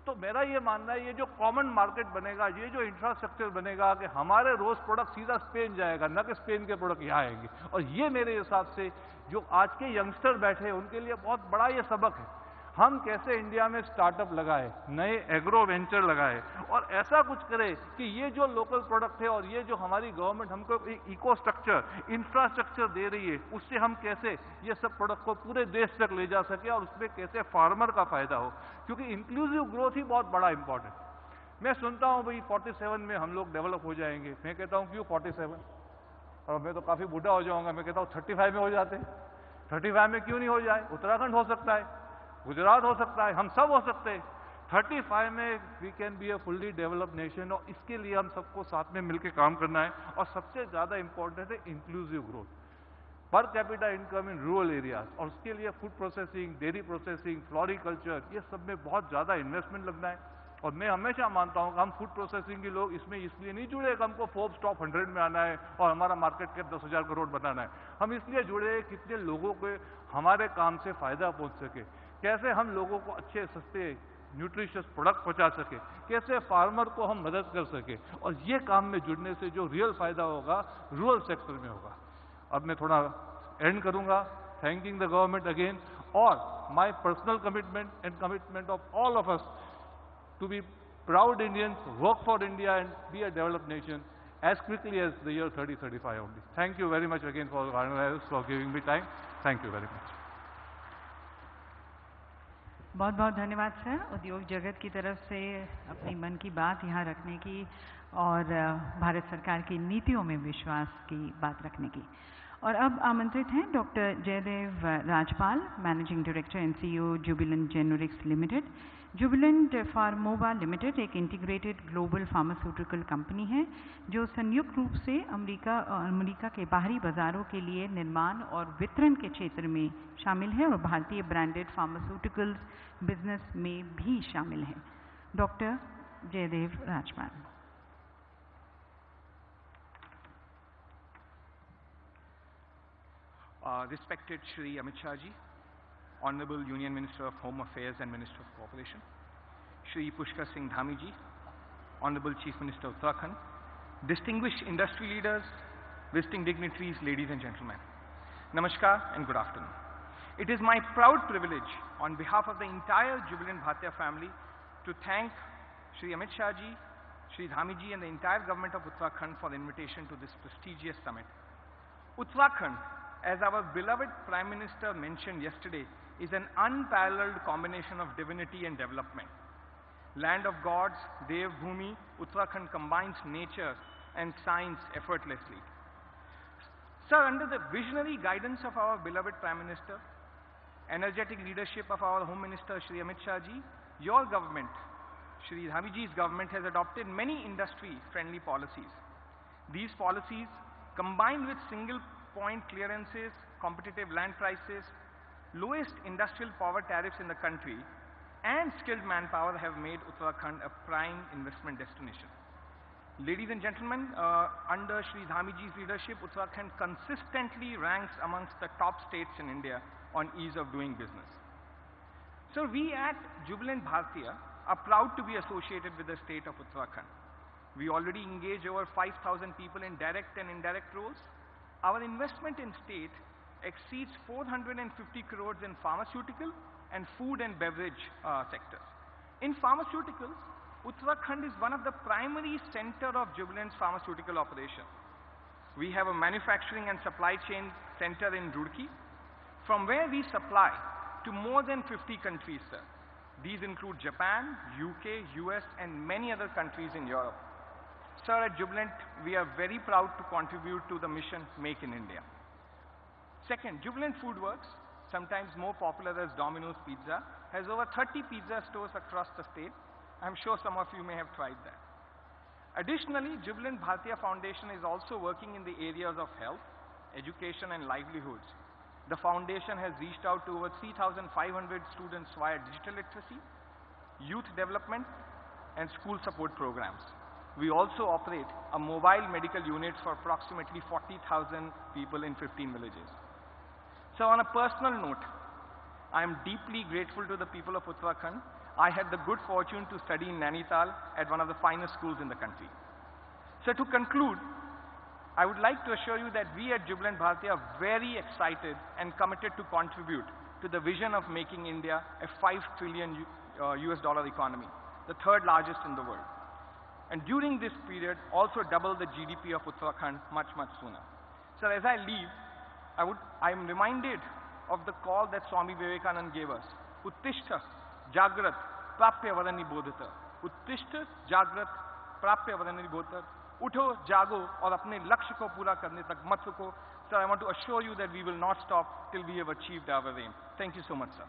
तो मेरा ये मानना है ये जो कॉमन मार्केट बनेगा, ये जो इंफ्रास्ट्रक्चर बनेगा कि हमारे रोज प्रोडक्ट सीधा स्पेन जाएगा, न कि स्पेन के प्रोडक्ट यहाँ आएंगे। और ये मेरे हिसाब से जो आज के यंगस्टर बैठे हैं उनके लिए बहुत बड़ा ये सबक है। हम कैसे इंडिया में स्टार्टअप लगाए, नए एग्रो वेंचर लगाए और ऐसा कुछ करें कि ये जो लोकल प्रोडक्ट है और ये जो हमारी गवर्नमेंट हमको एक इको स्ट्रक्चर, इंफ्रास्ट्रक्चर दे रही है, उससे हम कैसे ये सब प्रोडक्ट को पूरे देश तक ले जा सके और उसमें कैसे फार्मर का फायदा हो। क्योंकि इंक्लूसिव ग्रोथ ही बहुत बड़ा इंपॉर्टेंट। मैं सुनता हूँ भाई 47 में हम लोग डेवलप हो जाएंगे, मैं कहता हूँ क्यों 47, और मैं तो काफ़ी बूढ़ा हो जाऊँगा, मैं कहता हूँ 35 में हो जाते। 35 में क्यों नहीं हो जाए? उत्तराखंड हो सकता है, गुजरात हो सकता है, हम सब हो सकते हैं। 35 में we can be a fully developed nation. और इसके लिए हम सबको साथ में मिलकर काम करना है। और सबसे ज़्यादा इंपॉर्टेंट है inclusive growth, per capita income in rural areas. और उसके लिए food processing, dairy processing, floriculture, ये सब में बहुत ज़्यादा इन्वेस्टमेंट लगना है। और मैं हमेशा मानता हूँ कि हम फूड प्रोसेसिंग के लोग इसमें इसलिए नहीं जुड़े कि हमको फोर्ब्स टॉप 100 में आना है और हमारा मार्केट कैप 10,000 करोड़ बनाना है। हम इसलिए जुड़े कितने लोगों को हमारे काम से फ़ायदा पहुँच सके, कैसे हम लोगों को अच्छे सस्ते न्यूट्रिशियस प्रोडक्ट पहुंचा सके, कैसे फार्मर को हम मदद कर सके। और ये काम में जुड़ने से जो रियल फायदा होगा रूरल सेक्टर में होगा। अब मैं थोड़ा एंड करूंगा thanking the government again, or my personal commitment and commitment of all of us to be proud Indians, work for India and be a developed nation as quickly as the year 3035 only. Thank you very much again for giving me time. Thank you very much. बहुत बहुत धन्यवाद सर, उद्योग जगत की तरफ से अपनी मन की बात यहाँ रखने की और भारत सरकार की नीतियों में विश्वास की बात रखने की। और अब आमंत्रित हैं doctor Jaidev Rajpal, managing director and CEO Jubilant Generics Limited. Jubilant Pharmova Limited एक इंटीग्रेटेड ग्लोबल फार्मास्यूटिकल कंपनी है जो संयुक्त रूप से अमेरिका के बाहरी बाजारों के लिए निर्माण और वितरण के क्षेत्र में शामिल है और भारतीय ब्रांडेड फार्मास्यूटिकल्स बिजनेस में भी शामिल है। Doctor Jaidev Rajpal. Respected Shri Amit Shah Ji, Honorable Union Minister of Home Affairs and Minister of Cooperation, Shri Pushkar Singh Dhami Ji, Honorable Chief Minister of Uttarakhand, distinguished industry leaders, visiting dignitaries, ladies and gentlemen, Namaskar and good afternoon. It is my proud privilege on behalf of the entire Jubilant Bhatia family to thank Shri Amit Shah Ji, Shri Dhami Ji and the entire government of Uttarakhand for the invitation to this prestigious summit. Uttarakhand, as our beloved Prime Minister mentioned yesterday, is an unparalleled combination of divinity and development. Land of gods, Dev Bhumi, Uttarakhand combines nature and science effortlessly. Sir, under the visionary guidance of our beloved Prime Minister, energetic leadership of our Home Minister Shri Amit Shah Ji, your government, Shri Dhami Ji's government has adopted many industry-friendly policies. These policies, combined with single-point clearances, competitive land prices, lowest industrial power tariffs in the country, and skilled manpower have made Uttarakhand a prime investment destination. Ladies and gentlemen, under Shri Dhami Ji's leadership, Uttarakhand consistently ranks amongst the top states in India on ease of doing business. So we at Jubilant Bhartiya are proud to be associated with the state of Uttarakhand. We already engage over 5,000 people in direct and indirect roles. Our investment in state exceeds 450 crores in pharmaceutical and food and beverage sectors. In pharmaceuticals, Uttarakhand is one of the primary center of Jubilant's pharmaceutical operation. We have a manufacturing and supply chain center in Roorkee, from where we supply to more than 50 countries, sir. These include Japan, UK, US, and many other countries in Europe. Sir, at Jubilant, we are very proud to contribute to the mission Make in India. Second, Jubilant Foodworks, sometimes more popular as Domino's Pizza, has over 30 pizza stores across the state. I'm sure some of you may have tried that. Additionally, Jubilant Bhartiya Foundation is also working in the areas of health, education and livelihoods. The foundation has reached out to over 3,500 students via digital literacy, youth development and school support programs. We also operate a mobile medical unit for approximately 40,000 people in 15 villages. So on a personal note, I am deeply grateful to the people of Uttarakhand. I had the good fortune to study in Nainital at one of the finest schools in the country. So to conclude, I would like to assure you that we at Jubilant Bhartiya are very excited and committed to contribute to the vision of making India a $5 trillion US dollar economy, the third largest in the world. And during this period, also double the GDP of Uttarakhand much, much sooner. So as I leave, I am reminded of the call that Swami Vivekananda gave us. Uttishta, Jagrat, Prapya Varani Bodhita. Uttishta, Jagrat, Prapya Varani Bodhita. Utho, jago, और अपने लक्ष्य को पूरा करने तक मत रुको. Sir, I want to assure you that we will not stop till we have achieved our aim. Thank you so much, sir.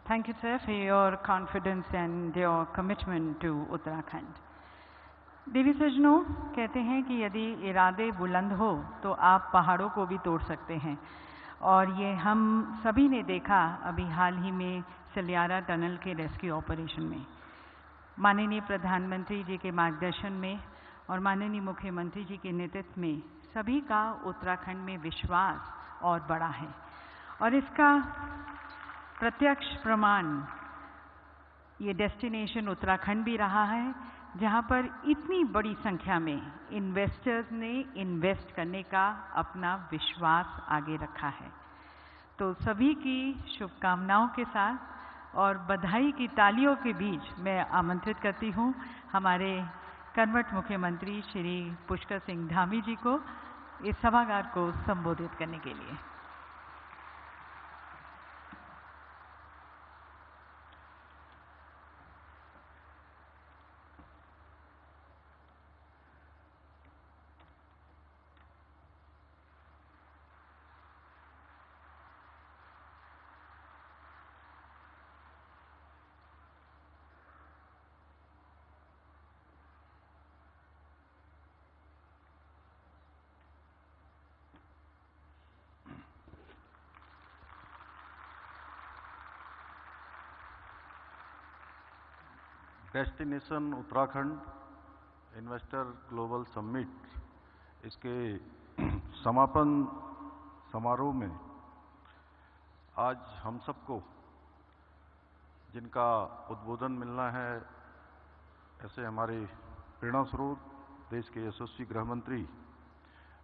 Thank you, sir, for your confidence and your commitment to Uttarakhand. देवी सज्जनों, कहते हैं कि यदि इरादे बुलंद हो तो आप पहाड़ों को भी तोड़ सकते हैं और ये हम सभी ने देखा अभी हाल ही में सलियारा टनल के रेस्क्यू ऑपरेशन में। माननीय प्रधानमंत्री जी के मार्गदर्शन में और माननीय मुख्यमंत्री जी के नेतृत्व में सभी का उत्तराखंड में विश्वास और बढ़ा है और इसका प्रत्यक्ष प्रमाण ये डेस्टिनेशन उत्तराखंड भी रहा है, जहाँ पर इतनी बड़ी संख्या में इन्वेस्टर्स ने इन्वेस्ट करने का अपना विश्वास आगे रखा है। तो सभी की शुभकामनाओं के साथ और बधाई की तालियों के बीच मैं आमंत्रित करती हूँ हमारे कर्मठ मुख्यमंत्री श्री पुष्कर सिंह धामी जी को इस सभागार को संबोधित करने के लिए। Destination Uttarakhand investor global summit इसके समापन समारोह में आज हम सबको जिनका उद्बोधन मिलना है, ऐसे हमारे प्रेरणा स्रोत देश के यशस्वी गृह मंत्री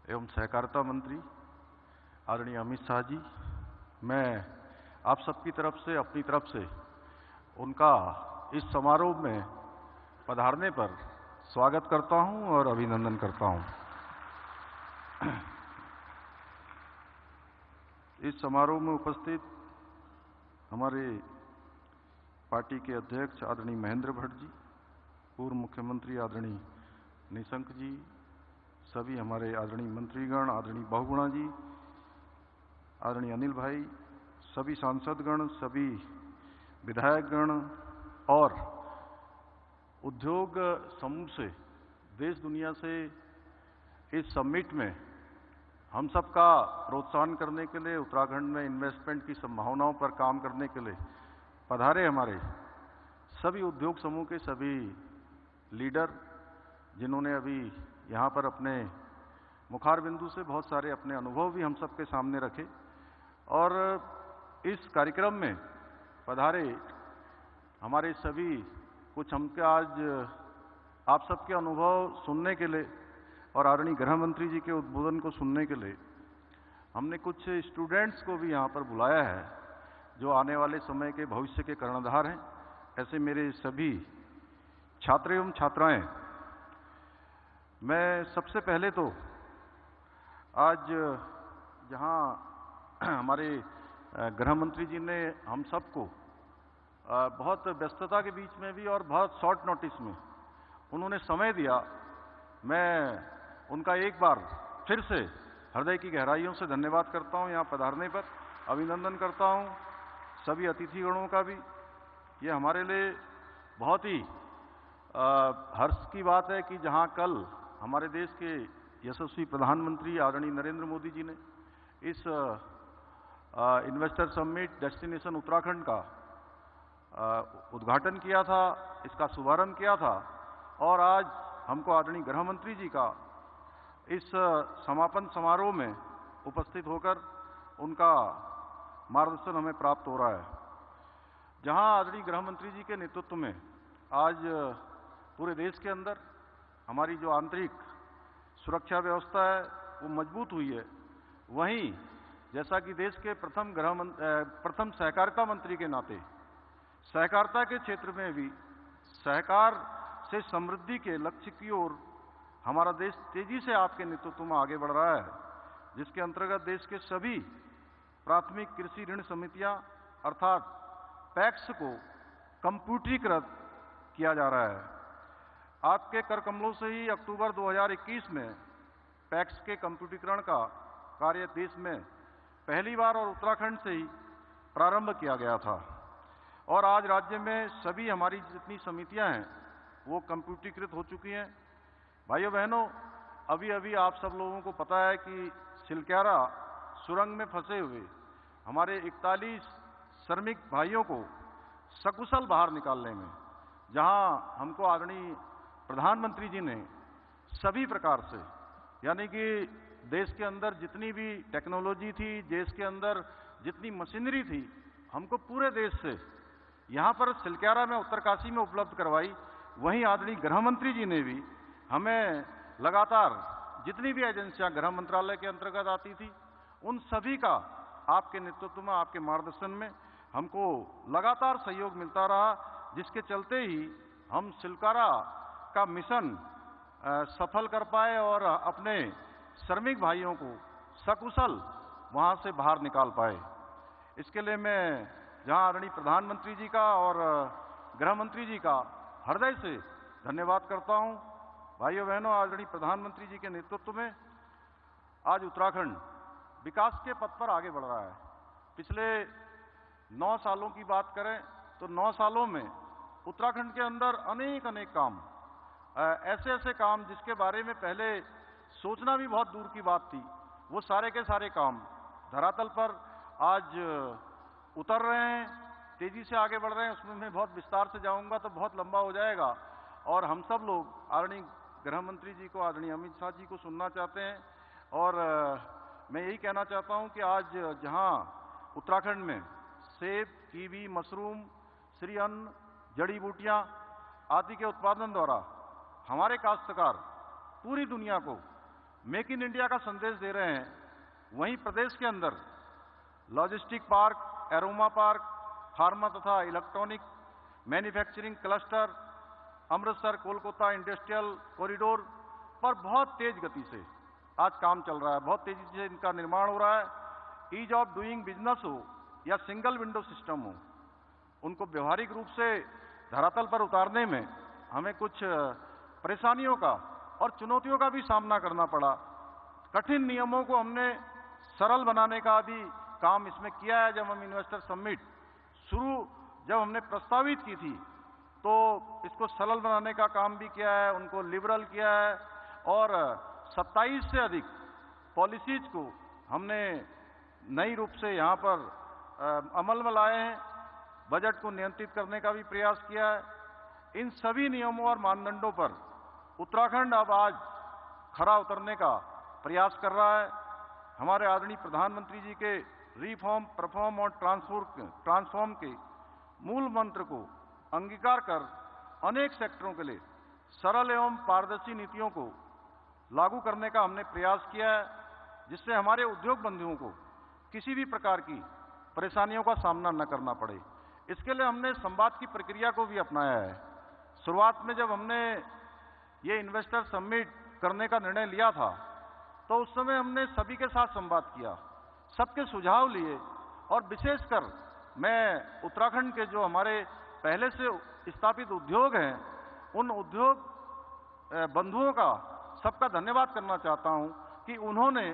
एवं सहकारिता मंत्री आदरणीय अमित शाह जी, मैं आप सबकी तरफ से अपनी तरफ से उनका इस समारोह में पधारने पर स्वागत करता हूं और अभिनंदन करता हूं। इस समारोह में उपस्थित हमारे पार्टी के अध्यक्ष आदरणीय महेंद्र भट्ट जी, पूर्व मुख्यमंत्री आदरणीय निशंक जी, सभी हमारे आदरणीय मंत्रीगण, आदरणीय बहुगुणा जी, आदरणीय अनिल भाई, सभी सांसदगण, सभी विधायकगण और उद्योग समूह से देश दुनिया से इस समिट में हम सबका प्रोत्साहन करने के लिए, उत्तराखंड में इन्वेस्टमेंट की संभावनाओं पर काम करने के लिए पधारे हमारे सभी उद्योग समूह के सभी लीडर, जिन्होंने अभी यहाँ पर अपने मुखार बिंदु से बहुत सारे अपने अनुभव भी हम सबके सामने रखे और इस कार्यक्रम में पधारे हमारे सभी कुछ हमके आज आप सबके अनुभव सुनने के लिए और आदरणीय गृह मंत्री जी के उद्बोधन को सुनने के लिए हमने कुछ स्टूडेंट्स को भी यहाँ पर बुलाया है, जो आने वाले समय के भविष्य के कर्णधार हैं। ऐसे मेरे सभी छात्र एवं छात्राएं, मैं सबसे पहले तो आज जहाँ हमारे गृह मंत्री जी ने हम सबको बहुत व्यस्तता के बीच में भी और बहुत शॉर्ट नोटिस में उन्होंने समय दिया, मैं उनका एक बार फिर से हृदय की गहराइयों से धन्यवाद करता हूं। यहाँ पधारने पर अभिनंदन करता हूं सभी अतिथिगणों का भी। ये हमारे लिए बहुत ही हर्ष की बात है कि जहां कल हमारे देश के यशस्वी प्रधानमंत्री आदरणीय नरेंद्र मोदी जी ने इस इन्वेस्टर समिट डेस्टिनेशन उत्तराखंड का उद्घाटन किया था, इसका शुभारंभ किया था और आज हमको आदरणीय गृह मंत्री जी का इस समापन समारोह में उपस्थित होकर उनका मार्गदर्शन हमें प्राप्त हो रहा है। जहां आदरणीय गृह मंत्री जी के नेतृत्व में आज पूरे देश के अंदर हमारी जो आंतरिक सुरक्षा व्यवस्था है वो मजबूत हुई है, वहीं जैसा कि देश के प्रथम सहकारिता मंत्री के नाते सहकारिता के क्षेत्र में भी सहकार से समृद्धि के लक्ष्य की ओर हमारा देश तेजी से आपके नेतृत्व में आगे बढ़ रहा है, जिसके अंतर्गत देश के सभी प्राथमिक कृषि ऋण समितियां अर्थात पैक्स को कंप्यूटरीकृत किया जा रहा है। आपके कर कमलों से ही अक्टूबर 2021 में पैक्स के कंप्यूटरीकरण का कार्य देश में पहली बार और उत्तराखंड से ही प्रारंभ किया गया था और आज राज्य में सभी हमारी जितनी समितियां हैं वो कंप्यूटरीकृत हो चुकी हैं। भाइयों बहनों, अभी अभी आप सब लोगों को पता है कि सिलक्यारा सुरंग में फंसे हुए हमारे 41 श्रमिक भाइयों को सकुशल बाहर निकालने में, जहां हमको आदरणीय प्रधानमंत्री जी ने सभी प्रकार से, यानी कि देश के अंदर जितनी भी टेक्नोलॉजी थी, देश के अंदर जितनी मशीनरी थी, हमको पूरे देश से यहाँ पर सिलक्यारा में उत्तरकाशी में उपलब्ध करवाई, वहीं आदरणीय गृह मंत्री जी ने भी हमें लगातार जितनी भी एजेंसियां गृह मंत्रालय के अंतर्गत आती थी, उन सभी का आपके नेतृत्व में, आपके मार्गदर्शन में हमको लगातार सहयोग मिलता रहा, जिसके चलते ही हम सिलक्यारा का मिशन सफल कर पाए और अपने श्रमिक भाइयों को सकुशल वहां से बाहर निकाल पाए। इसके लिए मैं जहां आदरणीय प्रधानमंत्री जी का और गृह मंत्री जी का हृदय से धन्यवाद करता हूं। भाइयों बहनों, आदरणीय प्रधानमंत्री जी के नेतृत्व में आज उत्तराखंड विकास के पथ पर आगे बढ़ रहा है। पिछले 9 सालों की बात करें तो 9 सालों में उत्तराखंड के अंदर अनेक काम, ऐसे काम जिसके बारे में पहले सोचना भी बहुत दूर की बात थी, वो सारे के सारे काम धरातल पर आज उतर रहे हैं, तेजी से आगे बढ़ रहे हैं। उसमें मैं बहुत विस्तार से जाऊंगा तो बहुत लंबा हो जाएगा और हम सब लोग आदरणीय गृह मंत्री जी को, आदरणीय अमित शाह जी को सुनना चाहते हैं। और मैं यही कहना चाहता हूं कि आज जहां उत्तराखंड में सेब, कीवी, मशरूम, श्री अन्न, जड़ी बूटियां आदि के उत्पादन द्वारा हमारे काश्तकार पूरी दुनिया को मेक इन इंडिया का संदेश दे रहे हैं, वहीं प्रदेश के अंदर logistic park, aroma park, pharma तथा electronic manufacturing cluster, Amritsar Kolkata industrial corridor पर बहुत तेज गति से आज काम चल रहा है, बहुत तेजी से इनका निर्माण हो रहा है। ईज ऑफ डूइंग बिजनेस हो या सिंगल विंडो सिस्टम हो, उनको व्यवहारिक रूप से धरातल पर उतारने में हमें कुछ परेशानियों का और चुनौतियों का भी सामना करना पड़ा। कठिन नियमों को हमने सरल बनाने का भी काम इसमें किया है। जब हम इन्वेस्टर समिट जब हमने प्रस्तावित की थी तो इसको सरल बनाने का काम भी किया है, उनको लिबरल किया है और 27 से अधिक पॉलिसीज को हमने नई रूप से यहाँ पर अमल में लाए हैं। बजट को नियंत्रित करने का भी प्रयास किया है। इन सभी नियमों और मानदंडों पर उत्तराखंड अब आज खरा उतरने का प्रयास कर रहा है। हमारे आदरणीय प्रधानमंत्री जी के रिफॉर्म, परफॉर्म और ट्रांसफॉर्म के मूल मंत्र को अंगीकार कर अनेक सेक्टरों के लिए सरल एवं पारदर्शी नीतियों को लागू करने का हमने प्रयास किया है, जिससे हमारे उद्योग बंधुओं को किसी भी प्रकार की परेशानियों का सामना न करना पड़े। इसके लिए हमने संवाद की प्रक्रिया को भी अपनाया है। शुरुआत में जब हमने ये इन्वेस्टर समिट करने का निर्णय लिया था तो उस समय हमने सभी के साथ संवाद किया, सबके सुझाव लिए और विशेषकर मैं उत्तराखंड के जो हमारे पहले से स्थापित उद्योग हैं, उन उद्योग बंधुओं का सबका धन्यवाद करना चाहता हूं कि उन्होंने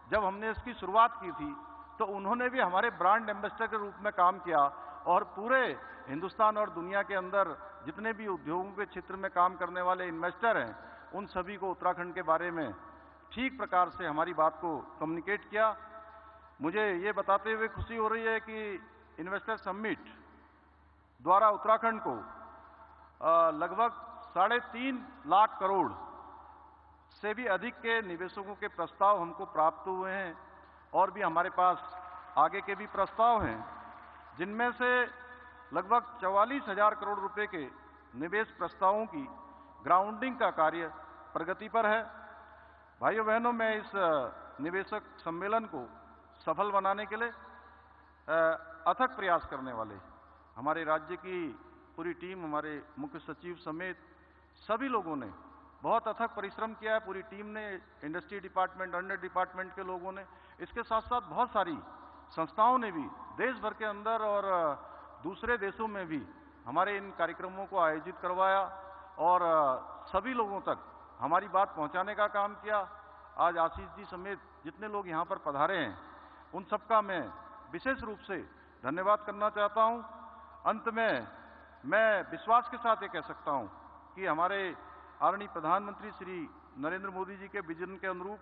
जब हमने इसकी शुरुआत की थी तो उन्होंने भी हमारे ब्रांड एम्बेसडर के रूप में काम किया और पूरे हिंदुस्तान और दुनिया के अंदर जितने भी उद्योगों के क्षेत्र में काम करने वाले इन्वेस्टर हैं, उन सभी को उत्तराखंड के बारे में ठीक प्रकार से हमारी बात को कम्युनिकेट किया। मुझे ये बताते हुए खुशी हो रही है कि इन्वेस्टर समिट द्वारा उत्तराखंड को लगभग 3.5 लाख करोड़ से भी अधिक के निवेशकों के प्रस्ताव हमको प्राप्त हुए हैं और भी हमारे पास आगे के भी प्रस्ताव हैं, जिनमें से लगभग 44,000 करोड़ रुपए के निवेश प्रस्तावों की ग्राउंडिंग का कार्य प्रगति पर है। भाइयों बहनों, मैं इस निवेशक सम्मेलन को सफल बनाने के लिए अथक प्रयास करने वाले हमारे राज्य की पूरी टीम, हमारे मुख्य सचिव समेत सभी लोगों ने बहुत अथक परिश्रम किया है। पूरी टीम ने, इंडस्ट्री डिपार्टमेंट, अंडर डिपार्टमेंट के लोगों ने, इसके साथ साथ बहुत सारी संस्थाओं ने भी देश भर के अंदर और दूसरे देशों में भी हमारे इन कार्यक्रमों को आयोजित करवाया और सभी लोगों तक हमारी बात पहुंचाने का काम किया। आज आशीष जी समेत जितने लोग यहाँ पर पधारे हैं, उन सबका मैं विशेष रूप से धन्यवाद करना चाहता हूँ। अंत में मैं विश्वास के साथ ये कह सकता हूँ कि हमारे आदरणीय प्रधानमंत्री श्री नरेंद्र मोदी जी के विजन के अनुरूप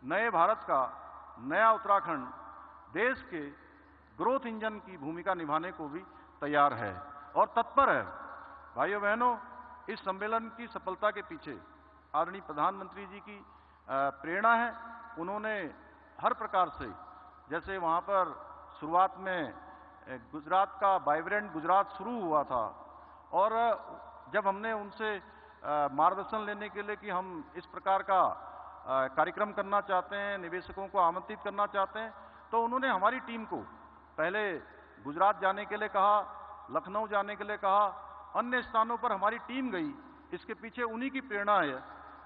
नए भारत का नया उत्तराखंड देश के ग्रोथ इंजन की भूमिका निभाने को भी तैयार है और तत्पर है। भाइयों बहनों, इस सम्मेलन की सफलता के पीछे आदरणीय प्रधानमंत्री जी की प्रेरणा है। उन्होंने हर प्रकार से, जैसे वहाँ पर शुरुआत में गुजरात का वाइब्रेंट गुजरात शुरू हुआ था, और जब हमने उनसे मार्गदर्शन लेने के लिए कि हम इस प्रकार का कार्यक्रम करना चाहते हैं, निवेशकों को आमंत्रित करना चाहते हैं, तो उन्होंने हमारी टीम को पहले गुजरात जाने के लिए कहा, लखनऊ जाने के लिए कहा, अन्य स्थानों पर हमारी टीम गई। इसके पीछे उन्हीं की प्रेरणा है,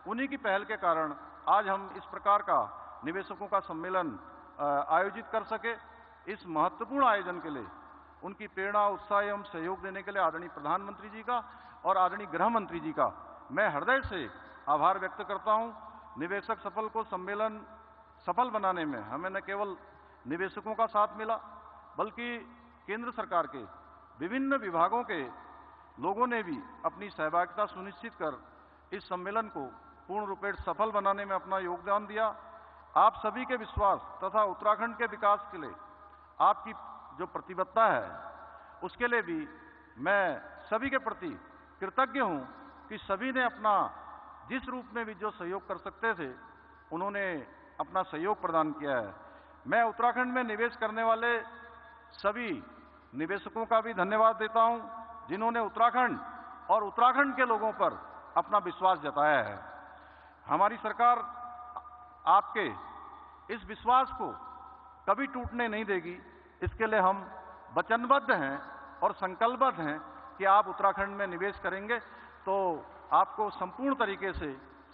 उन्हीं की पहल के कारण आज हम इस प्रकार का निवेशकों का सम्मेलन आयोजित कर सके। इस महत्वपूर्ण आयोजन के लिए उनकी प्रेरणा, उत्साह एवं सहयोग देने के लिए आदरणीय प्रधानमंत्री जी का और आदरणीय गृह मंत्री जी का मैं हृदय से आभार व्यक्त करता हूं। निवेशक सफल को सम्मेलन सफल बनाने में हमें न केवल निवेशकों का साथ मिला, बल्कि केंद्र सरकार के विभिन्न विभागों के लोगों ने भी अपनी सहभागिता सुनिश्चित कर इस सम्मेलन को पूर्ण रूपेण सफल बनाने में अपना योगदान दिया। आप सभी के विश्वास तथा उत्तराखंड के विकास के लिए आपकी जो प्रतिबद्धता है, उसके लिए भी मैं सभी के प्रति कृतज्ञ हूं कि सभी ने अपना जिस रूप में भी जो सहयोग कर सकते थे, उन्होंने अपना सहयोग प्रदान किया है। मैं उत्तराखंड में निवेश करने वाले सभी निवेशकों का भी धन्यवाद देता हूं, जिन्होंने उत्तराखंड और उत्तराखंड के लोगों पर अपना विश्वास जताया है। हमारी सरकार आपके इस विश्वास को कभी टूटने नहीं देगी। इसके लिए हम वचनबद्ध हैं और संकल्पबद्ध हैं कि आप उत्तराखंड में निवेश करेंगे तो आपको संपूर्ण तरीके से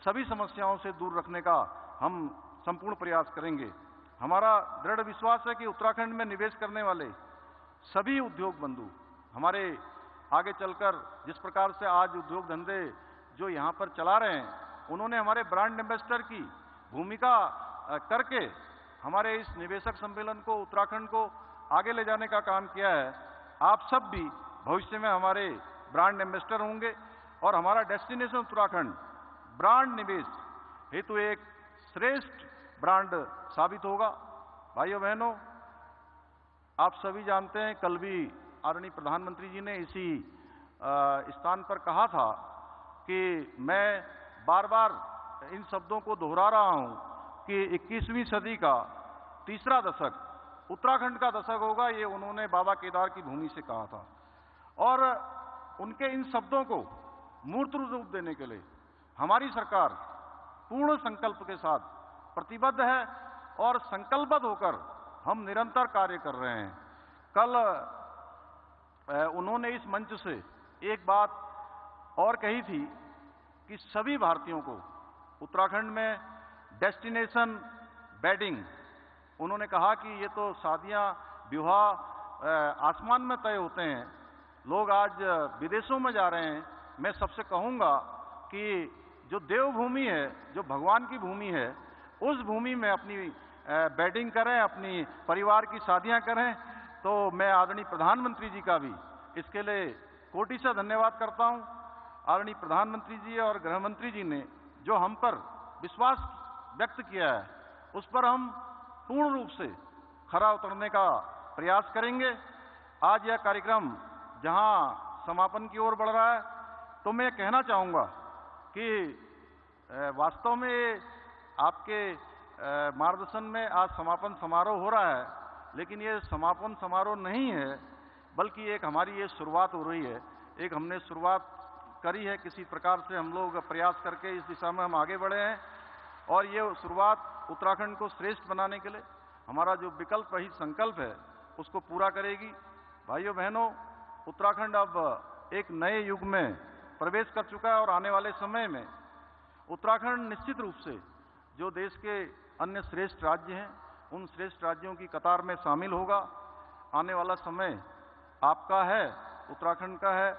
सभी समस्याओं से दूर रखने का हम संपूर्ण प्रयास करेंगे। हमारा दृढ़ विश्वास है कि उत्तराखंड में निवेश करने वाले सभी उद्योग बंधु हमारे आगे चलकर जिस प्रकार से आज उद्योग धंधे जो यहाँ पर चला रहे हैं, उन्होंने हमारे ब्रांड एम्बेसडर की भूमिका करके हमारे इस निवेशक सम्मेलन को, उत्तराखंड को आगे ले जाने का काम किया है। आप सब भी भविष्य में हमारे ब्रांड एम्बेसडर होंगे और हमारा डेस्टिनेशन उत्तराखंड ब्रांड निवेश हेतु एक श्रेष्ठ ब्रांड साबित होगा। भाइयों बहनों, आप सभी जानते हैं, कल भी आदरणीय प्रधानमंत्री जी ने इसी स्थान पर कहा था कि मैं बार बार इन शब्दों को दोहरा रहा हूं कि 21वीं सदी का तीसरा दशक उत्तराखंड का दशक होगा। ये उन्होंने बाबा केदार की भूमि से कहा था, और उनके इन शब्दों को मूर्त रूप देने के लिए हमारी सरकार पूर्ण संकल्प के साथ प्रतिबद्ध है और संकल्पबद्ध होकर हम निरंतर कार्य कर रहे हैं। कल उन्होंने इस मंच से एक बात और कही थी कि सभी भारतीयों को उत्तराखंड में डेस्टिनेशन वेडिंग, उन्होंने कहा कि ये तो शादियां विवाह आसमान में तय होते हैं, लोग आज विदेशों में जा रहे हैं। मैं सबसे कहूंगा कि जो देवभूमि है, जो भगवान की भूमि है, उस भूमि में अपनी वेडिंग करें, अपनी परिवार की शादियां करें। तो मैं आदरणीय प्रधानमंत्री जी का भी इसके लिए कोटि से धन्यवाद करता हूं। आदरणीय प्रधानमंत्री जी और गृह मंत्री जी ने जो हम पर विश्वास व्यक्त किया है, उस पर हम पूर्ण रूप से खरा उतरने का प्रयास करेंगे। आज यह कार्यक्रम जहां समापन की ओर बढ़ रहा है, तो मैं कहना चाहूंगा कि वास्तव में आपके मार्गदर्शन में आज समापन समारोह हो रहा है, लेकिन ये समापन समारोह नहीं है, बल्कि एक हमारी ये शुरुआत हो रही है। एक हमने शुरुआत करी है, किसी प्रकार से हम लोग प्रयास करके इस दिशा में हम आगे बढ़े हैं, और ये शुरुआत उत्तराखंड को श्रेष्ठ बनाने के लिए हमारा जो विकल्प रहित संकल्प है, उसको पूरा करेगी। भाइयों बहनों, उत्तराखंड अब एक नए युग में प्रवेश कर चुका है और आने वाले समय में उत्तराखंड निश्चित रूप से जो देश के अन्य श्रेष्ठ राज्य हैं, उन श्रेष्ठ राज्यों की कतार में शामिल होगा। आने वाला समय आपका है, उत्तराखंड का है।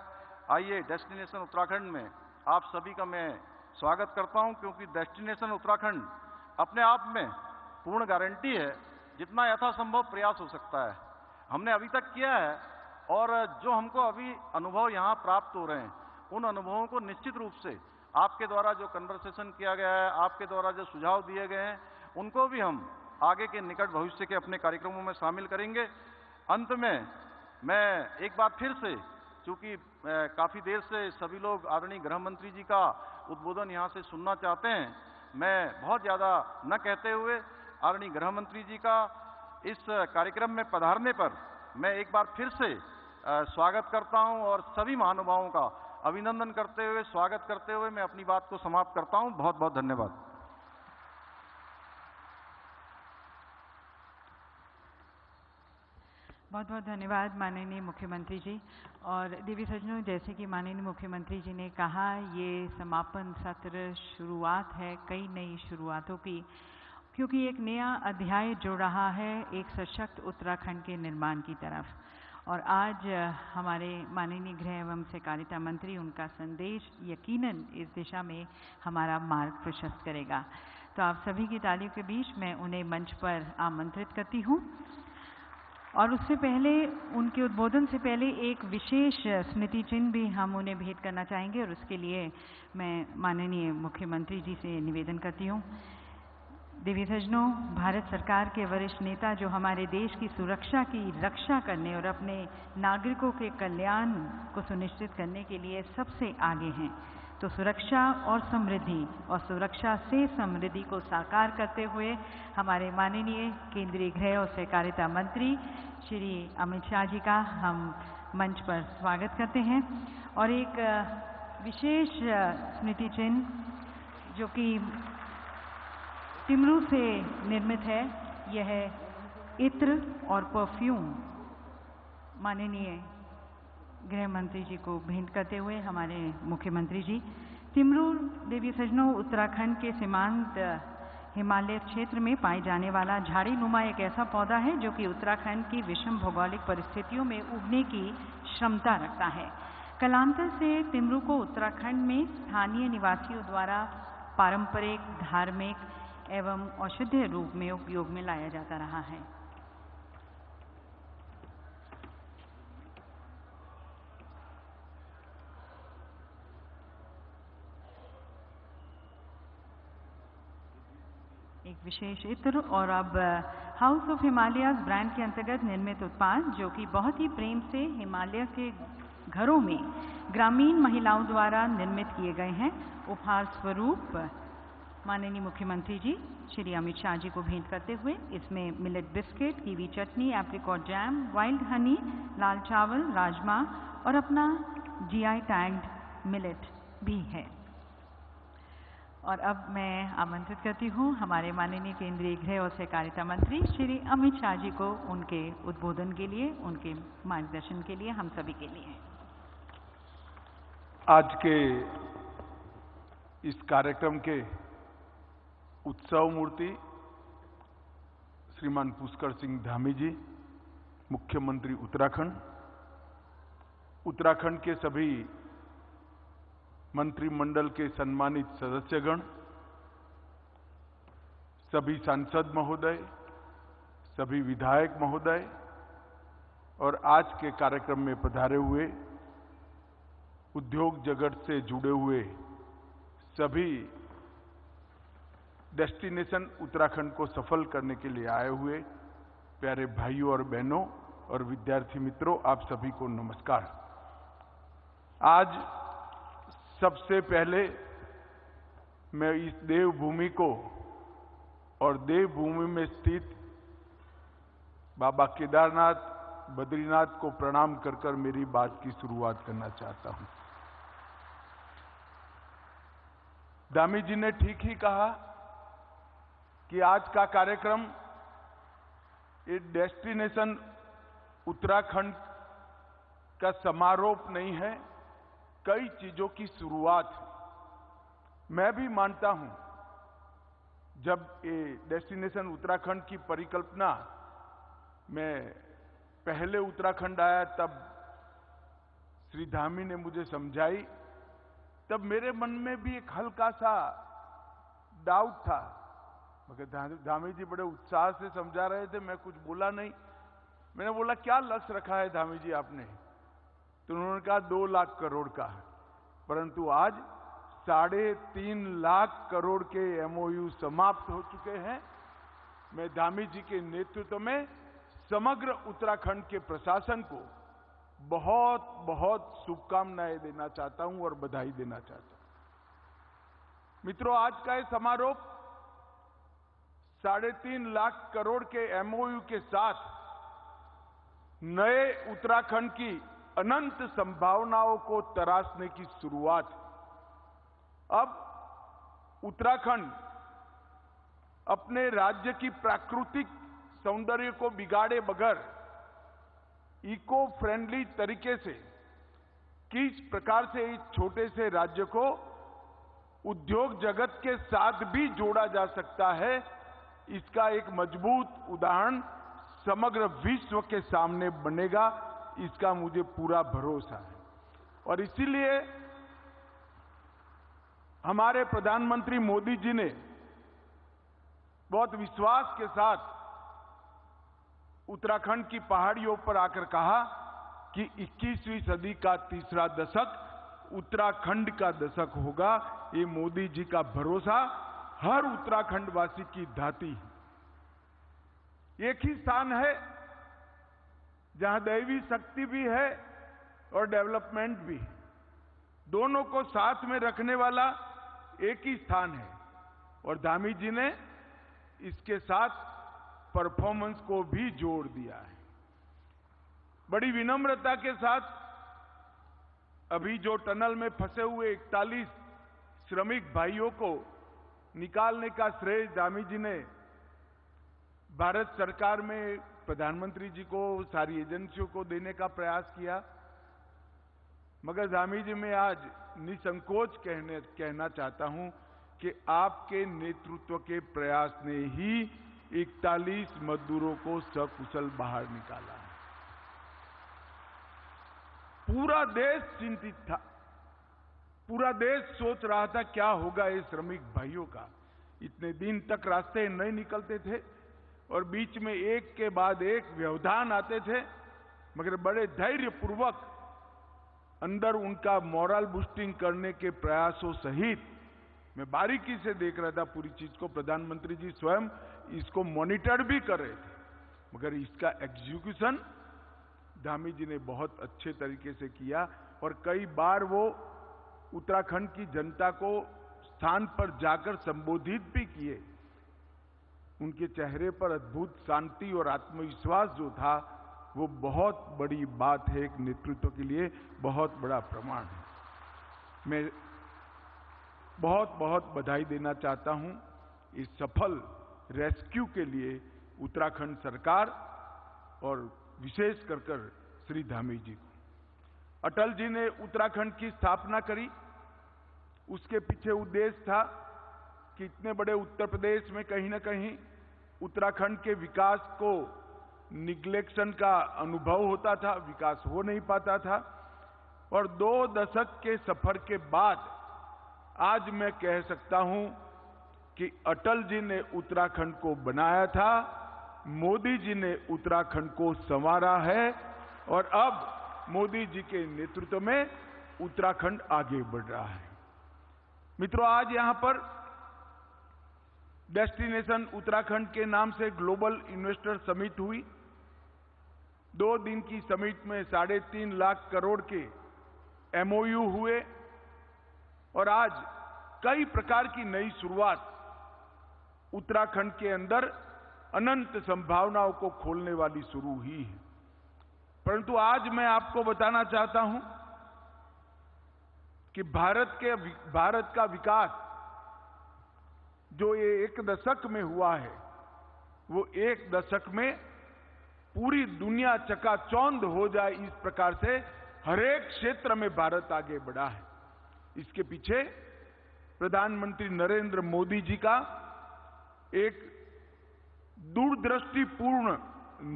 आइए, डेस्टिनेशन उत्तराखंड में आप सभी का मैं स्वागत करता हूं, क्योंकि डेस्टिनेशन उत्तराखंड अपने आप में पूर्ण गारंटी है, जितना यथासंभव प्रयास हो सकता है हमने अभी तक किया है, और जो हमको अभी अनुभव यहाँ प्राप्त हो रहे हैं, उन अनुभवों को निश्चित रूप से आपके द्वारा जो कन्वर्सेशन किया गया है, आपके द्वारा जो सुझाव दिए गए हैं, उनको भी हम आगे के निकट भविष्य के अपने कार्यक्रमों में शामिल करेंगे। अंत में मैं एक बार फिर से, चूंकि काफी देर से सभी लोग आदरणीय गृह मंत्री जी का उद्बोधन यहाँ से सुनना चाहते हैं, मैं बहुत ज़्यादा न कहते हुए आदरणीय गृह मंत्री जी का इस कार्यक्रम में पधारने पर मैं एक बार फिर से स्वागत करता हूं और सभी महानुभावों का अभिनंदन करते हुए, स्वागत करते हुए मैं अपनी बात को समाप्त करता हूं। बहुत बहुत धन्यवाद। बहुत बहुत धन्यवाद माननीय मुख्यमंत्री जी। और देवी सज्जनों, जैसे कि माननीय मुख्यमंत्री जी ने कहा, ये समापन सत्र शुरुआत है कई नई शुरुआतों की, क्योंकि एक नया अध्याय जुड़ रहा है एक सशक्त उत्तराखंड के निर्माण की तरफ। और आज हमारे माननीय गृह एवं सहकारिता मंत्री, उनका संदेश यकीनन इस दिशा में हमारा मार्ग प्रशस्त करेगा। तो आप सभी की तालियों के बीच मैं उन्हें मंच पर आमंत्रित करती हूँ। और उससे पहले, उनके उद्बोधन से पहले एक विशेष स्मृति चिन्ह भी हम उन्हें भेंट करना चाहेंगे, और उसके लिए मैं माननीय मुख्यमंत्री जी से निवेदन करती हूँ। देवी सज्जनों, भारत सरकार के वरिष्ठ नेता जो हमारे देश की सुरक्षा की रक्षा करने और अपने नागरिकों के कल्याण को सुनिश्चित करने के लिए सबसे आगे हैं, तो सुरक्षा और समृद्धि और सुरक्षा से समृद्धि को साकार करते हुए हमारे माननीय केंद्रीय गृह और सहकारिता मंत्री श्री अमित शाह जी का हम मंच पर स्वागत करते हैं। और एक विशेष स्मृति चिन्ह जो कि टिमरू से निर्मित है, यह इत्र और परफ्यूम माननीय गृह मंत्री जी को भेंट करते हुए हमारे मुख्यमंत्री जी। टिमरू, देवी सज्जनों, उत्तराखंड के सीमांत हिमालय क्षेत्र में पाए जाने वाला झाड़ी नुमा एक ऐसा पौधा है जो कि उत्तराखंड की विषम भौगोलिक परिस्थितियों में उगने की क्षमता रखता है। कालांतर से टिमरू को उत्तराखंड में स्थानीय निवासियों द्वारा पारंपरिक, धार्मिक एवं औषधीय रूप में उपयोग में लाया जाता रहा है। एक विशेष इत्र। और अब हाउस ऑफ हिमालयाज ब्रांड के अंतर्गत निर्मित उत्पाद जो कि बहुत ही प्रेम से हिमालय के घरों में ग्रामीण महिलाओं द्वारा निर्मित किए गए हैं, उपहार स्वरूप माननीय मुख्यमंत्री जी श्री अमित शाह जी को भेंट करते हुए इसमें मिलेट बिस्किट, कीवी चटनी, एप्रिकॉट जैम, वाइल्ड हनी, लाल चावल, राजमा और अपना जीआई टैग्ड मिलेट भी है। और अब मैं आमंत्रित करती हूँ हमारे माननीय केंद्रीय गृह और सहकारिता मंत्री श्री अमित शाह जी को उनके उद्बोधन के लिए, उनके मार्गदर्शन के लिए, हम सभी के लिए। आज के इस कार्यक्रम के उत्सव मूर्ति श्रीमान पुष्कर सिंह धामी जी, मुख्यमंत्री उत्तराखंड, उत्तराखंड के सभी मंत्रिमंडल के सम्मानित सदस्यगण, सभी सांसद महोदय, सभी विधायक महोदय और आज के कार्यक्रम में पधारे हुए उद्योग जगत से जुड़े हुए सभी डेस्टिनेशन उत्तराखंड को सफल करने के लिए आए हुए प्यारे भाइयों और बहनों और विद्यार्थी मित्रों, आप सभी को नमस्कार। आज सबसे पहले मैं इस देवभूमि को और देवभूमि में स्थित बाबा केदारनाथ, बद्रीनाथ को प्रणाम कर कर मेरी बात की शुरुआत करना चाहता हूं। धामी जी ने ठीक ही कहा कि आज का कार्यक्रम एक डेस्टिनेशन उत्तराखंड का समारोह नहीं है, कई चीजों की शुरुआत है। मैं भी मानता हूं, जब ये डेस्टिनेशन उत्तराखंड की परिकल्पना मैं पहले उत्तराखंड आया तब श्री धामी ने मुझे समझाई, तब मेरे मन में भी एक हल्का सा डाउट था। मगर धामी जी बड़े उत्साह से समझा रहे थे, मैं कुछ बोला नहीं। मैंने बोला क्या लक्ष्य रखा है धामी जी आपने? तो उन्होंने कहा 2 लाख करोड़ का है। परंतु आज 3.5 लाख करोड़ के एमओयू समाप्त हो चुके हैं। मैं धामी जी के नेतृत्व में समग्र उत्तराखंड के प्रशासन को बहुत बहुत शुभकामनाएं देना चाहता हूं और बधाई देना चाहता हूं। मित्रों, आज का ये समारोह 3.5 लाख करोड़ के एमओयू के साथ नए उत्तराखंड की अनंत संभावनाओं को तराशने की शुरुआत। अब उत्तराखंड अपने राज्य की प्राकृतिक सौंदर्य को बिगाड़े बगैर इको फ्रेंडली तरीके से किस प्रकार से इस छोटे से राज्य को उद्योग जगत के साथ भी जोड़ा जा सकता है, इसका एक मजबूत उदाहरण समग्र विश्व के सामने बनेगा, इसका मुझे पूरा भरोसा है। और इसीलिए हमारे प्रधानमंत्री मोदी जी ने बहुत विश्वास के साथ उत्तराखंड की पहाड़ियों पर आकर कहा कि 21वीं सदी का तीसरा दशक उत्तराखंड का दशक होगा। ये मोदी जी का भरोसा हर उत्तराखंड वासी की धाती है। एक ही स्थान है जहां दैवी शक्ति भी है और डेवलपमेंट भी, दोनों को साथ में रखने वाला एक ही स्थान है। और धामी जी ने इसके साथ परफॉर्मेंस को भी जोड़ दिया है। बड़ी विनम्रता के साथ अभी जो टनल में फंसे हुए 41 श्रमिक भाइयों को निकालने का श्रेय धामी जी ने भारत सरकार में प्रधानमंत्री जी को, सारी एजेंसियों को देने का प्रयास किया। मगर धामी जी मैं आज निसंकोच कहना चाहता हूं कि आपके नेतृत्व के प्रयास ने ही 41 मजदूरों को सकुशल बाहर निकाला है। पूरा देश चिंतित था, पूरा देश सोच रहा था क्या होगा ये श्रमिक भाइयों का। इतने दिन तक रास्ते नहीं निकलते थे और बीच में एक के बाद एक व्यवधान आते थे, मगर बड़े धैर्यपूर्वक अंदर उनका मोरल बूस्टिंग करने के प्रयासों सहित मैं बारीकी से देख रहा था पूरी चीज को। प्रधानमंत्री जी स्वयं इसको मॉनिटर भी कर रहे थे, मगर इसका एग्जीक्यूशन धामी जी ने बहुत अच्छे तरीके से किया। और कई बार वो उत्तराखंड की जनता को स्थान पर जाकर संबोधित भी किए। उनके चेहरे पर अद्भुत शांति और आत्मविश्वास जो था वो बहुत बड़ी बात है, एक नेतृत्व के लिए बहुत बड़ा प्रमाण है। मैं बहुत बहुत बधाई देना चाहता हूं इस सफल रेस्क्यू के लिए उत्तराखंड सरकार और विशेष कर श्री धामी जी को। अटल जी ने उत्तराखंड की स्थापना करी, उसके पीछे उद्देश्य था कि इतने बड़े उत्तर प्रदेश में कहीं ना कहीं उत्तराखंड के विकास को निग्लेक्शन का अनुभव होता था, विकास हो नहीं पाता था। और 2 दशक के सफर के बाद आज मैं कह सकता हूं कि अटल जी ने उत्तराखंड को बनाया था, मोदी जी ने उत्तराखंड को संवारा है और अब मोदी जी के नेतृत्व में उत्तराखंड आगे बढ़ रहा है। मित्रों, आज यहां पर डेस्टिनेशन उत्तराखंड के नाम से ग्लोबल इन्वेस्टर समिट हुई। 2 दिन की समिट में 3.5 लाख करोड़ के MOU हुए और आज कई प्रकार की नई शुरुआत उत्तराखंड के अंदर अनंत संभावनाओं को खोलने वाली शुरू हुई है। परंतु आज मैं आपको बताना चाहता हूं कि भारत का विकास जो ये 1 दशक में हुआ है, वो 1 दशक में पूरी दुनिया चकाचौंध हो जाए, इस प्रकार से हर एक क्षेत्र में भारत आगे बढ़ा है। इसके पीछे प्रधानमंत्री नरेंद्र मोदी जी का एक दूरदृष्टिपूर्ण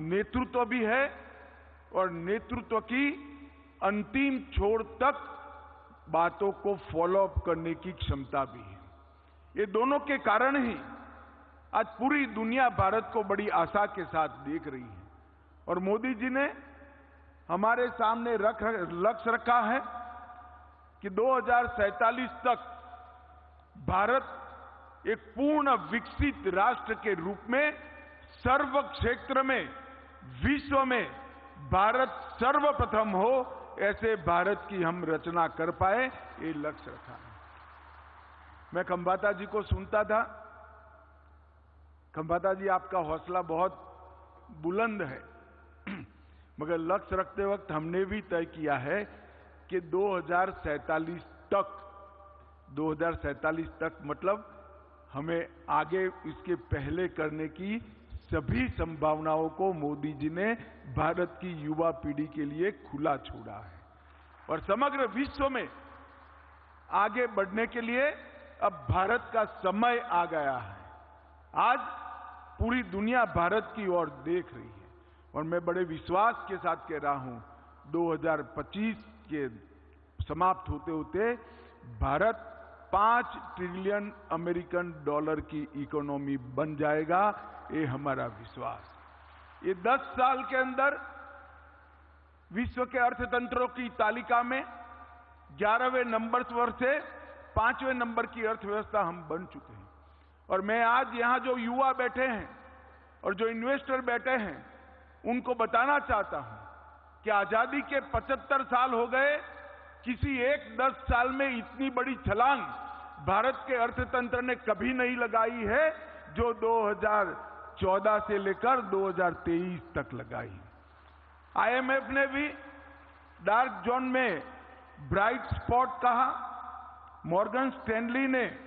नेतृत्व भी है और नेतृत्व की अंतिम छोर तक बातों को फॉलो अप करने की क्षमता भी है। ये दोनों के कारण ही आज पूरी दुनिया भारत को बड़ी आशा के साथ देख रही है। और मोदी जी ने हमारे सामने लक्ष्य रखा है कि 2047 तक भारत एक पूर्ण विकसित राष्ट्र के रूप में सर्व क्षेत्र में विश्व में भारत सर्वप्रथम हो, ऐसे भारत की हम रचना कर पाए, ये लक्ष्य रखा है। मैं खंबाता जी को सुनता था। खंबाता जी, आपका हौसला बहुत बुलंद है। मगर लक्ष्य रखते वक्त हमने भी तय किया है कि 2047 तक मतलब हमें आगे इसके पहले करने की सभी संभावनाओं को मोदी जी ने भारत की युवा पीढ़ी के लिए खुला छोड़ा है और समग्र विश्व में आगे बढ़ने के लिए अब भारत का समय आ गया है। आज पूरी दुनिया भारत की ओर देख रही है और मैं बड़े विश्वास के साथ कह रहा हूं 2025 के समाप्त होते होते भारत 5 ट्रिलियन अमेरिकन डॉलर की इकोनॉमी बन जाएगा, ये हमारा विश्वास। ये 10 साल के अंदर विश्व के अर्थतंत्रों की तालिका में 11वें नंबर पर से 5वें नंबर की अर्थव्यवस्था हम बन चुके हैं और मैं आज यहां जो युवा बैठे हैं और जो इन्वेस्टर बैठे हैं उनको बताना चाहता हूं कि आजादी के 75 साल हो गए, किसी एक 10 साल में इतनी बड़ी छलांग भारत के अर्थतंत्र ने कभी नहीं लगाई है जो 2014 से लेकर 2023 तक लगाई। आईएमएफ ने भी डार्क जोन में ब्राइट स्पॉट कहा, मॉर्गन स्टैनली ने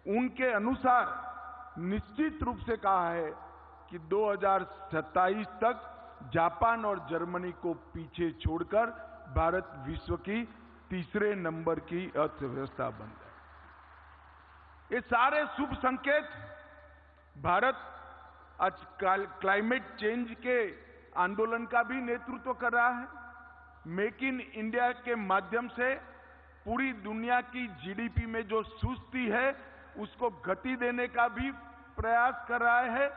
उनके अनुसार निश्चित रूप से कहा है कि 2027 तक जापान और जर्मनी को पीछे छोड़कर भारत विश्व की तीसरे नंबर की अर्थव्यवस्था बन जाए। ये सारे शुभ संकेत भारत आज क्लाइमेट चेंज के आंदोलन का भी नेतृत्व कर रहा है। मेक इन इंडिया के माध्यम से पूरी दुनिया की जीडीपी में जो सुस्ती है उसको गति देने का भी प्रयास कर रहा है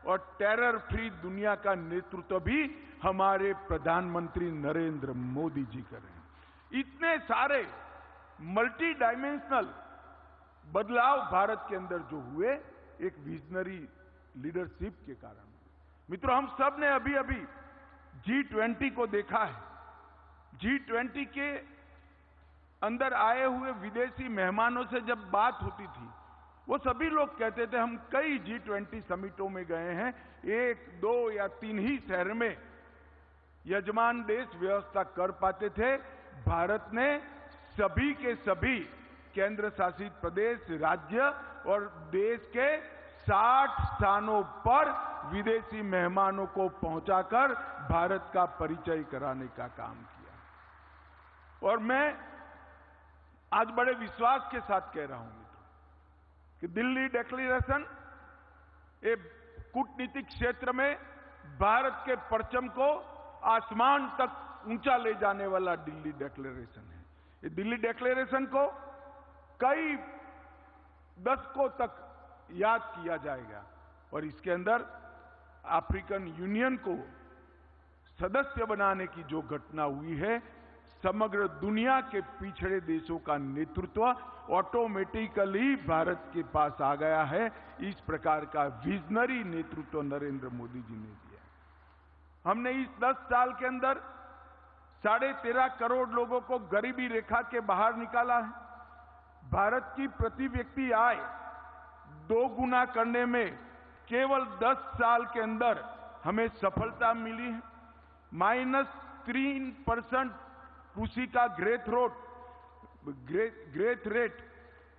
और टेरर फ्री दुनिया का नेतृत्व भी हमारे प्रधानमंत्री नरेंद्र मोदी जी कर रहे हैं। इतने सारे मल्टी डायमेंशनल बदलाव भारत के अंदर जो हुए एक विजनरी लीडरशिप के कारण। मित्रों, हम सब ने अभी अभी G20 को देखा है। G20 के अंदर आए हुए विदेशी मेहमानों से जब बात होती थी वो सभी लोग कहते थे हम कई G20 समिटों में गए हैं, 1, 2 या 3 ही शहर में यजमान देश व्यवस्था कर पाते थे। भारत ने सभी के सभी केंद्र शासित प्रदेश, राज्य और देश के 60 स्थानों पर विदेशी मेहमानों को पहुंचाकर भारत का परिचय कराने का काम किया। और मैं आज बड़े विश्वास के साथ कह रहा हूं मित्रों कि दिल्ली डिक्लेरेशन एक कूटनीतिक क्षेत्र में भारत के परचम को आसमान तक ऊंचा ले जाने वाला दिल्ली डिक्लेरेशन है। ये दिल्ली डिक्लेरेशन को कई दशकों तक याद किया जाएगा और इसके अंदर अफ्रीकन यूनियन को सदस्य बनाने की जो घटना हुई है, समग्र दुनिया के पिछड़े देशों का नेतृत्व ऑटोमेटिकली भारत के पास आ गया है। इस प्रकार का विजनरी नेतृत्व नरेंद्र मोदी जी ने दिया। हमने इस 10 साल के अंदर 13.5 करोड़ लोगों को गरीबी रेखा के बाहर निकाला है। भारत की प्रति व्यक्ति आय 2 गुना करने में केवल 10 साल के अंदर हमें सफलता मिली है। -3% कृषि का ग्रेथ रेट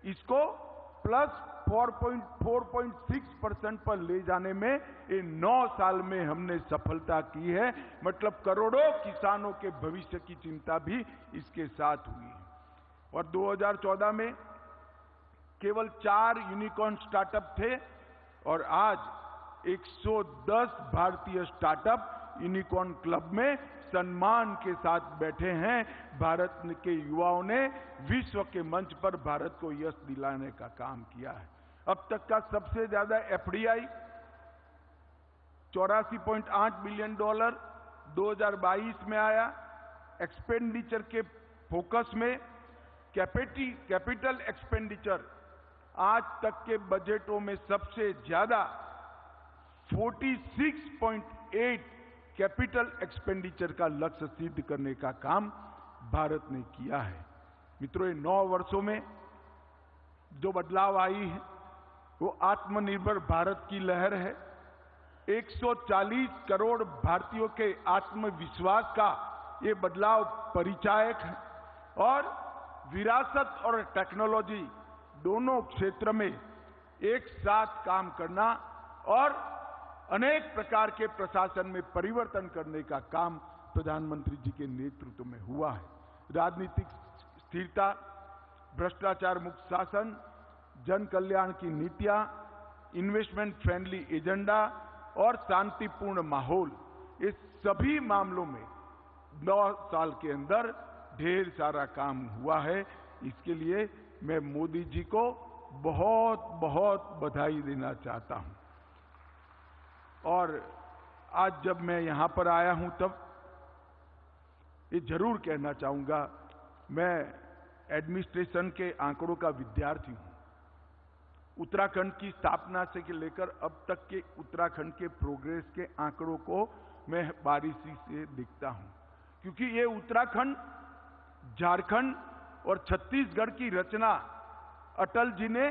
इसको +4.6% पर ले जाने में ये 9 साल में हमने सफलता की है। मतलब करोड़ों किसानों के भविष्य की चिंता भी इसके साथ हुई है। और 2014 में केवल 4 यूनिकॉर्न स्टार्टअप थे और आज 110 भारतीय स्टार्टअप यूनिकॉर्न क्लब में सम्मान के साथ बैठे हैं। भारत के युवाओं ने विश्व के मंच पर भारत को यश दिलाने का काम किया है। अब तक का सबसे ज्यादा एफडीआई $84.8 बिलियन 2022 में आया। एक्सपेंडिचर के फोकस में कैपिटल एक्सपेंडिचर आज तक के बजटों में सबसे ज्यादा 46.8 कैपिटल एक्सपेंडिचर का लक्ष्य सिद्ध करने का काम भारत ने किया है। मित्रों, ये 9 वर्षों में जो बदलाव आई है वो आत्मनिर्भर भारत की लहर है। 140 करोड़ भारतीयों के आत्मविश्वास का ये बदलाव परिचायक है और विरासत और टेक्नोलॉजी दोनों क्षेत्र में एक साथ काम करना और अनेक प्रकार के प्रशासन में परिवर्तन करने का काम प्रधानमंत्री जी के नेतृत्व में हुआ है। राजनीतिक स्थिरता, भ्रष्टाचार मुक्त शासन, जन कल्याण की नीतियां, इन्वेस्टमेंट फ्रेंडली एजेंडा और शांतिपूर्ण माहौल, इस सभी मामलों में 9 साल के अंदर ढेर सारा काम हुआ है। इसके लिए मैं मोदी जी को बहुत बहुत बधाई देना चाहता हूं। और आज जब मैं यहां पर आया हूं तब ये जरूर कहना चाहूंगा, मैं एडमिनिस्ट्रेशन के आंकड़ों का विद्यार्थी हूं। उत्तराखंड की स्थापना से लेकर अब तक के उत्तराखंड के प्रोग्रेस के आंकड़ों को मैं बारीकी से देखता हूं, क्योंकि ये उत्तराखंड, झारखंड और छत्तीसगढ़ की रचना अटल जी ने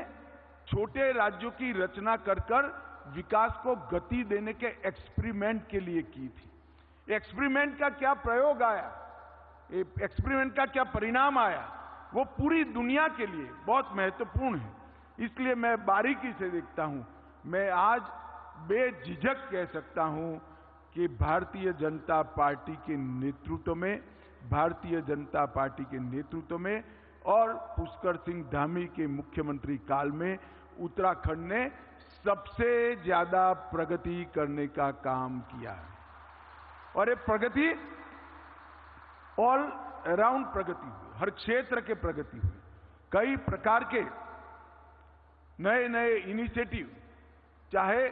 छोटे राज्यों की रचना कर कर विकास को गति देने के एक्सपेरिमेंट के लिए की थी। एक्सपेरिमेंट का क्या प्रयोग आया, एक्सपेरिमेंट का क्या परिणाम आया, वो पूरी दुनिया के लिए बहुत महत्वपूर्ण है। इसलिए मैं बारीकी से देखता हूं। मैं आज बेझिझक कह सकता हूं कि भारतीय जनता पार्टी के नेतृत्व में, भारतीय जनता पार्टी के नेतृत्व में और पुष्कर सिंह धामी के मुख्यमंत्री काल में उत्तराखंड ने सबसे ज्यादा प्रगति करने का काम किया है। और ये प्रगति ऑल अराउंड प्रगति हुई, हर क्षेत्र के प्रगति हुई। कई प्रकार के नए नए इनिशिएटिव, चाहे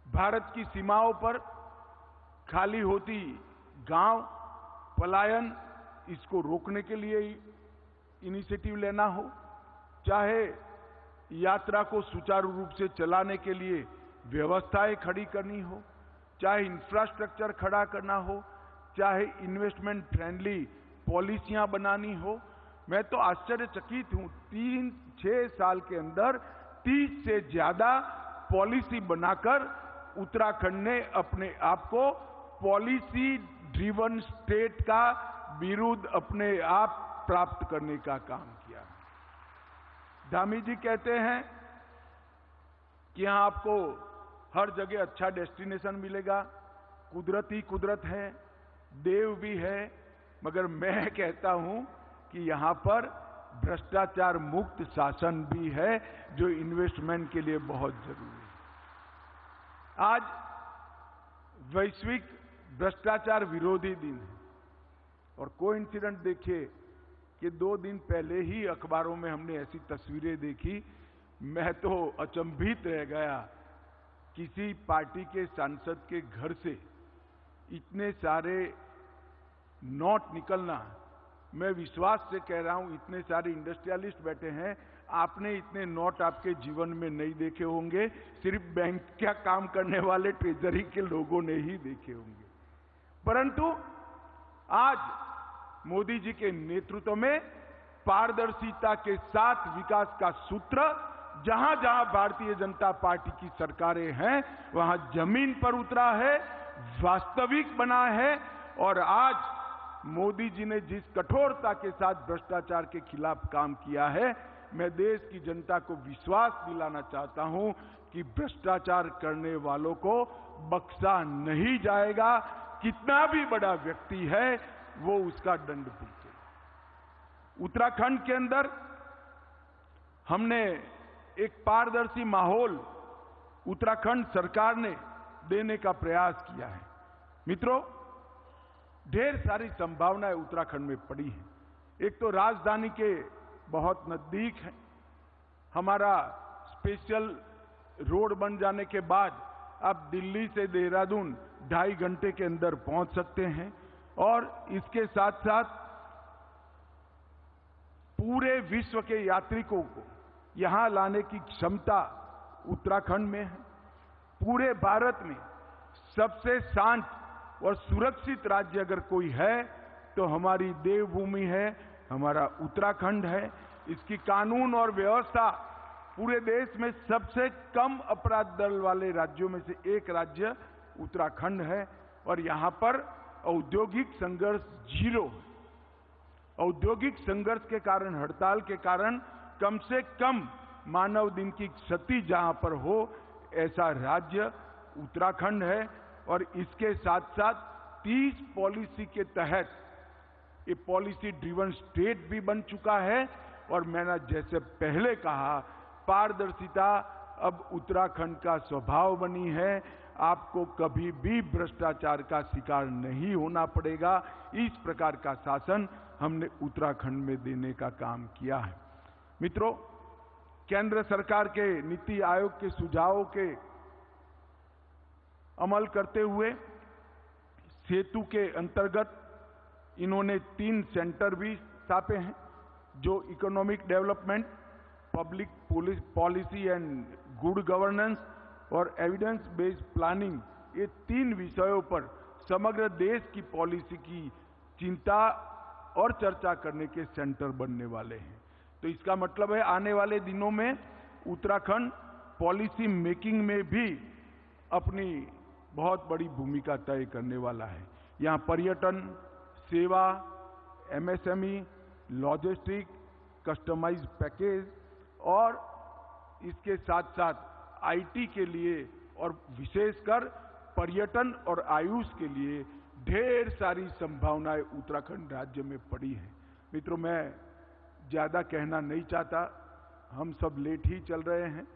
भारत की सीमाओं पर खाली होती गांव, पलायन, इसको रोकने के लिए इनिशिएटिव लेना हो, चाहे यात्रा को सुचारू रूप से चलाने के लिए व्यवस्थाएं खड़ी करनी हो, चाहे इंफ्रास्ट्रक्चर खड़ा करना हो, चाहे इन्वेस्टमेंट फ्रेंडली पॉलिसियां बनानी हो। मैं तो आश्चर्यचकित हूं, 3-6 साल के अंदर 30 से ज्यादा पॉलिसी बनाकर उत्तराखंड ने अपने आप को पॉलिसी ड्रिवन स्टेट का बिरुद अपने आप प्राप्त करने का काम किया। धामी जी कहते हैं कि यहां आपको हर जगह अच्छा डेस्टिनेशन मिलेगा, कुदरत ही कुदरत है, देव भी है, मगर मैं कहता हूं कि यहां पर भ्रष्टाचार मुक्त शासन भी है, जो इन्वेस्टमेंट के लिए बहुत जरूरी है। आज वैश्विक भ्रष्टाचार विरोधी दिन है और कोइंसिडेंट देखिए कि 2 दिन पहले ही अखबारों में हमने ऐसी तस्वीरें देखी, मैं तो अचंभित रह गया। किसी पार्टी के सांसद के घर से इतने सारे नोट निकलना, मैं विश्वास से कह रहा हूं, इतने सारे इंडस्ट्रियलिस्ट बैठे हैं, आपने इतने नोट आपके जीवन में नहीं देखे होंगे, सिर्फ बैंक का काम करने वाले ट्रेजरी के लोगों ने ही देखे होंगे। परंतु आज मोदी जी के नेतृत्व में पारदर्शिता के साथ विकास का सूत्र जहां जहां भारतीय जनता पार्टी की सरकारें हैं, वहां जमीन पर उतरा है, वास्तविक बना है। और आज मोदी जी ने जिस कठोरता के साथ भ्रष्टाचार के खिलाफ काम किया है, मैं देश की जनता को विश्वास दिलाना चाहता हूं कि भ्रष्टाचार करने वालों को बख्शा नहीं जाएगा। कितना भी बड़ा व्यक्ति है वो उसका दंड भुगते। उत्तराखंड के अंदर हमने एक पारदर्शी माहौल उत्तराखंड सरकार ने देने का प्रयास किया है। मित्रों, ढेर सारी संभावनाएं उत्तराखंड में पड़ी हैं। एक तो राजधानी के बहुत नजदीक है, हमारा स्पेशल रोड बन जाने के बाद आप दिल्ली से देहरादून 2.5 घंटे के अंदर पहुंच सकते हैं। और इसके साथ साथ पूरे विश्व के यात्रिकों को यहां लाने की क्षमता उत्तराखंड में है। पूरे भारत में सबसे शांत और सुरक्षित राज्य अगर कोई है तो हमारी देवभूमि है, हमारा उत्तराखंड है। इसकी कानून और व्यवस्था पूरे देश में सबसे कम अपराध दर वाले राज्यों में से एक राज्य उत्तराखंड है और यहां पर औद्योगिक संघर्ष 0 है। औद्योगिक संघर्ष के कारण, हड़ताल के कारण कम से कम मानव दिन की क्षति जहां पर हो, ऐसा राज्य उत्तराखंड है। और इसके साथ साथ 30 पॉलिसी के तहत ये पॉलिसी ड्रिवन स्टेट भी बन चुका है। और मैंने जैसे पहले कहा, पारदर्शिता अब उत्तराखंड का स्वभाव बनी है। आपको कभी भी भ्रष्टाचार का शिकार नहीं होना पड़ेगा। इस प्रकार का शासन हमने उत्तराखंड में देने का काम किया है। मित्रों, केंद्र सरकार के नीति आयोग के सुझावों के अमल करते हुए सेतु के अंतर्गत इन्होंने 3 सेंटर भी स्थापे हैं, जो economic development, public policy and good governance और एविडेंस बेस्ड प्लानिंग, ये 3 विषयों पर समग्र देश की पॉलिसी की चिंता और चर्चा करने के सेंटर बनने वाले हैं। तो इसका मतलब है आने वाले दिनों में उत्तराखंड पॉलिसी मेकिंग में भी अपनी बहुत बड़ी भूमिका तय करने वाला है। यहाँ पर्यटन, सेवा, एमएसएमई, लॉजिस्टिक, कस्टमाइज्ड पैकेज और इसके साथ साथ आईटी के लिए और विशेषकर पर्यटन और आयुष के लिए ढेर सारी संभावनाएं उत्तराखंड राज्य में पड़ी हैं। मित्रों, मैं ज्यादा कहना नहीं चाहता, हम सब लेट ही चल रहे हैं,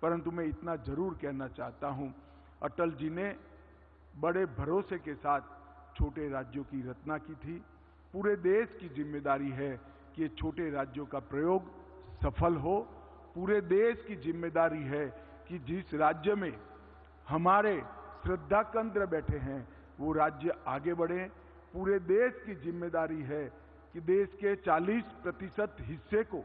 परंतु मैं इतना जरूर कहना चाहता हूं, अटल जी ने बड़े भरोसे के साथ छोटे राज्यों की रचना की थी। पूरे देश की जिम्मेदारी है कि ये छोटे राज्यों का प्रयोग सफल हो। पूरे देश की जिम्मेदारी है कि जिस राज्य में हमारे श्रद्धा केंद्र बैठे हैं वो राज्य आगे बढ़े। पूरे देश की जिम्मेदारी है कि देश के 40% हिस्से को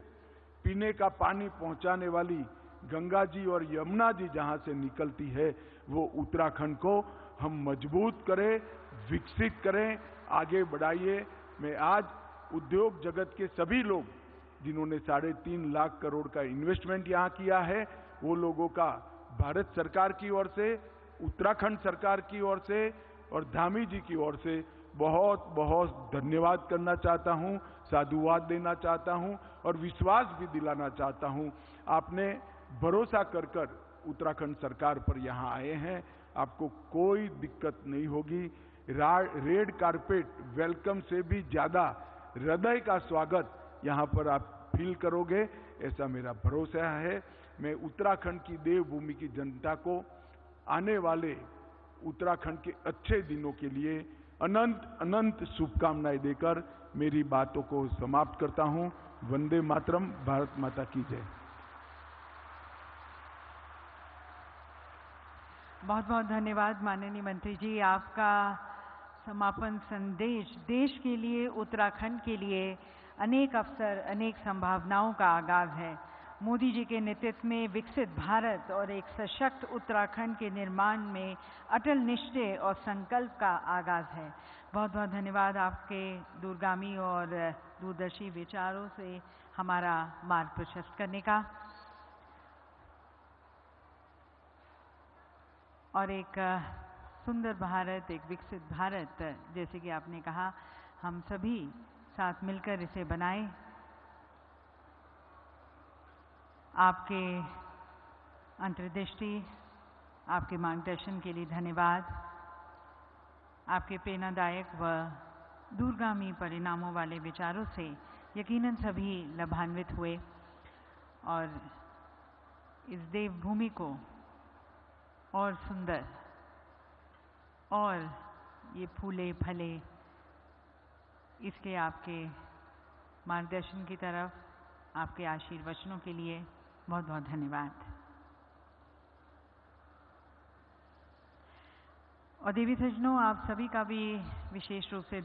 पीने का पानी पहुंचाने वाली गंगा जी और यमुना जी जहां से निकलती है, वो उत्तराखंड को हम मजबूत करें, विकसित करें, आगे बढ़ाइए। मैं आज उद्योग जगत के सभी लोग जिन्होंने 3.5 लाख करोड़ का इन्वेस्टमेंट यहां किया है, वो लोगों का भारत सरकार की ओर से, उत्तराखंड सरकार की ओर से और धामी जी की ओर से बहुत बहुत धन्यवाद करना चाहता हूं, साधुवाद देना चाहता हूं और विश्वास भी दिलाना चाहता हूं। आपने भरोसा कर कर उत्तराखंड सरकार पर यहां आए हैं, आपको कोई दिक्कत नहीं होगी। रेड कारपेट वेलकम से भी ज्यादा हृदय का स्वागत यहां पर आप फील करोगे, ऐसा मेरा भरोसा है। मैं उत्तराखंड की देवभूमि की जनता को आने वाले उत्तराखंड के अच्छे दिनों के लिए अनंत अनंत शुभकामनाएं देकर मेरी बातों को समाप्त करता हूं। वंदे मातरम, भारत माता की जय। बहुत बहुत धन्यवाद माननीय मंत्री जी। आपका समापन संदेश देश के लिए, उत्तराखंड के लिए अनेक अवसर, अनेक संभावनाओं का आगाज है। मोदी जी के नेतृत्व में विकसित भारत और एक सशक्त उत्तराखंड के निर्माण में अटल निश्चय और संकल्प का आगाज है। बहुत बहुत धन्यवाद आपके दूरगामी और दूरदर्शी विचारों से हमारा मार्ग प्रशस्त करने का। और एक सुंदर भारत, एक विकसित भारत, जैसे कि आपने कहा, हम सभी साथ मिलकर इसे बनाएं। आपके अंतर्दृष्टि, आपके मार्गदर्शन के लिए धन्यवाद। आपके प्रेरणादायक व दूरगामी परिणामों वाले विचारों से यकीनन सभी लाभान्वित हुए और इस देवभूमि को और सुंदर और ये फूले फले, इसके आपके मार्गदर्शन की तरफ, आपके आशीर्वचनों के लिए बहुत बहुत धन्यवाद। और देवी सज्जनों, आप सभी का भी विशेष रूप से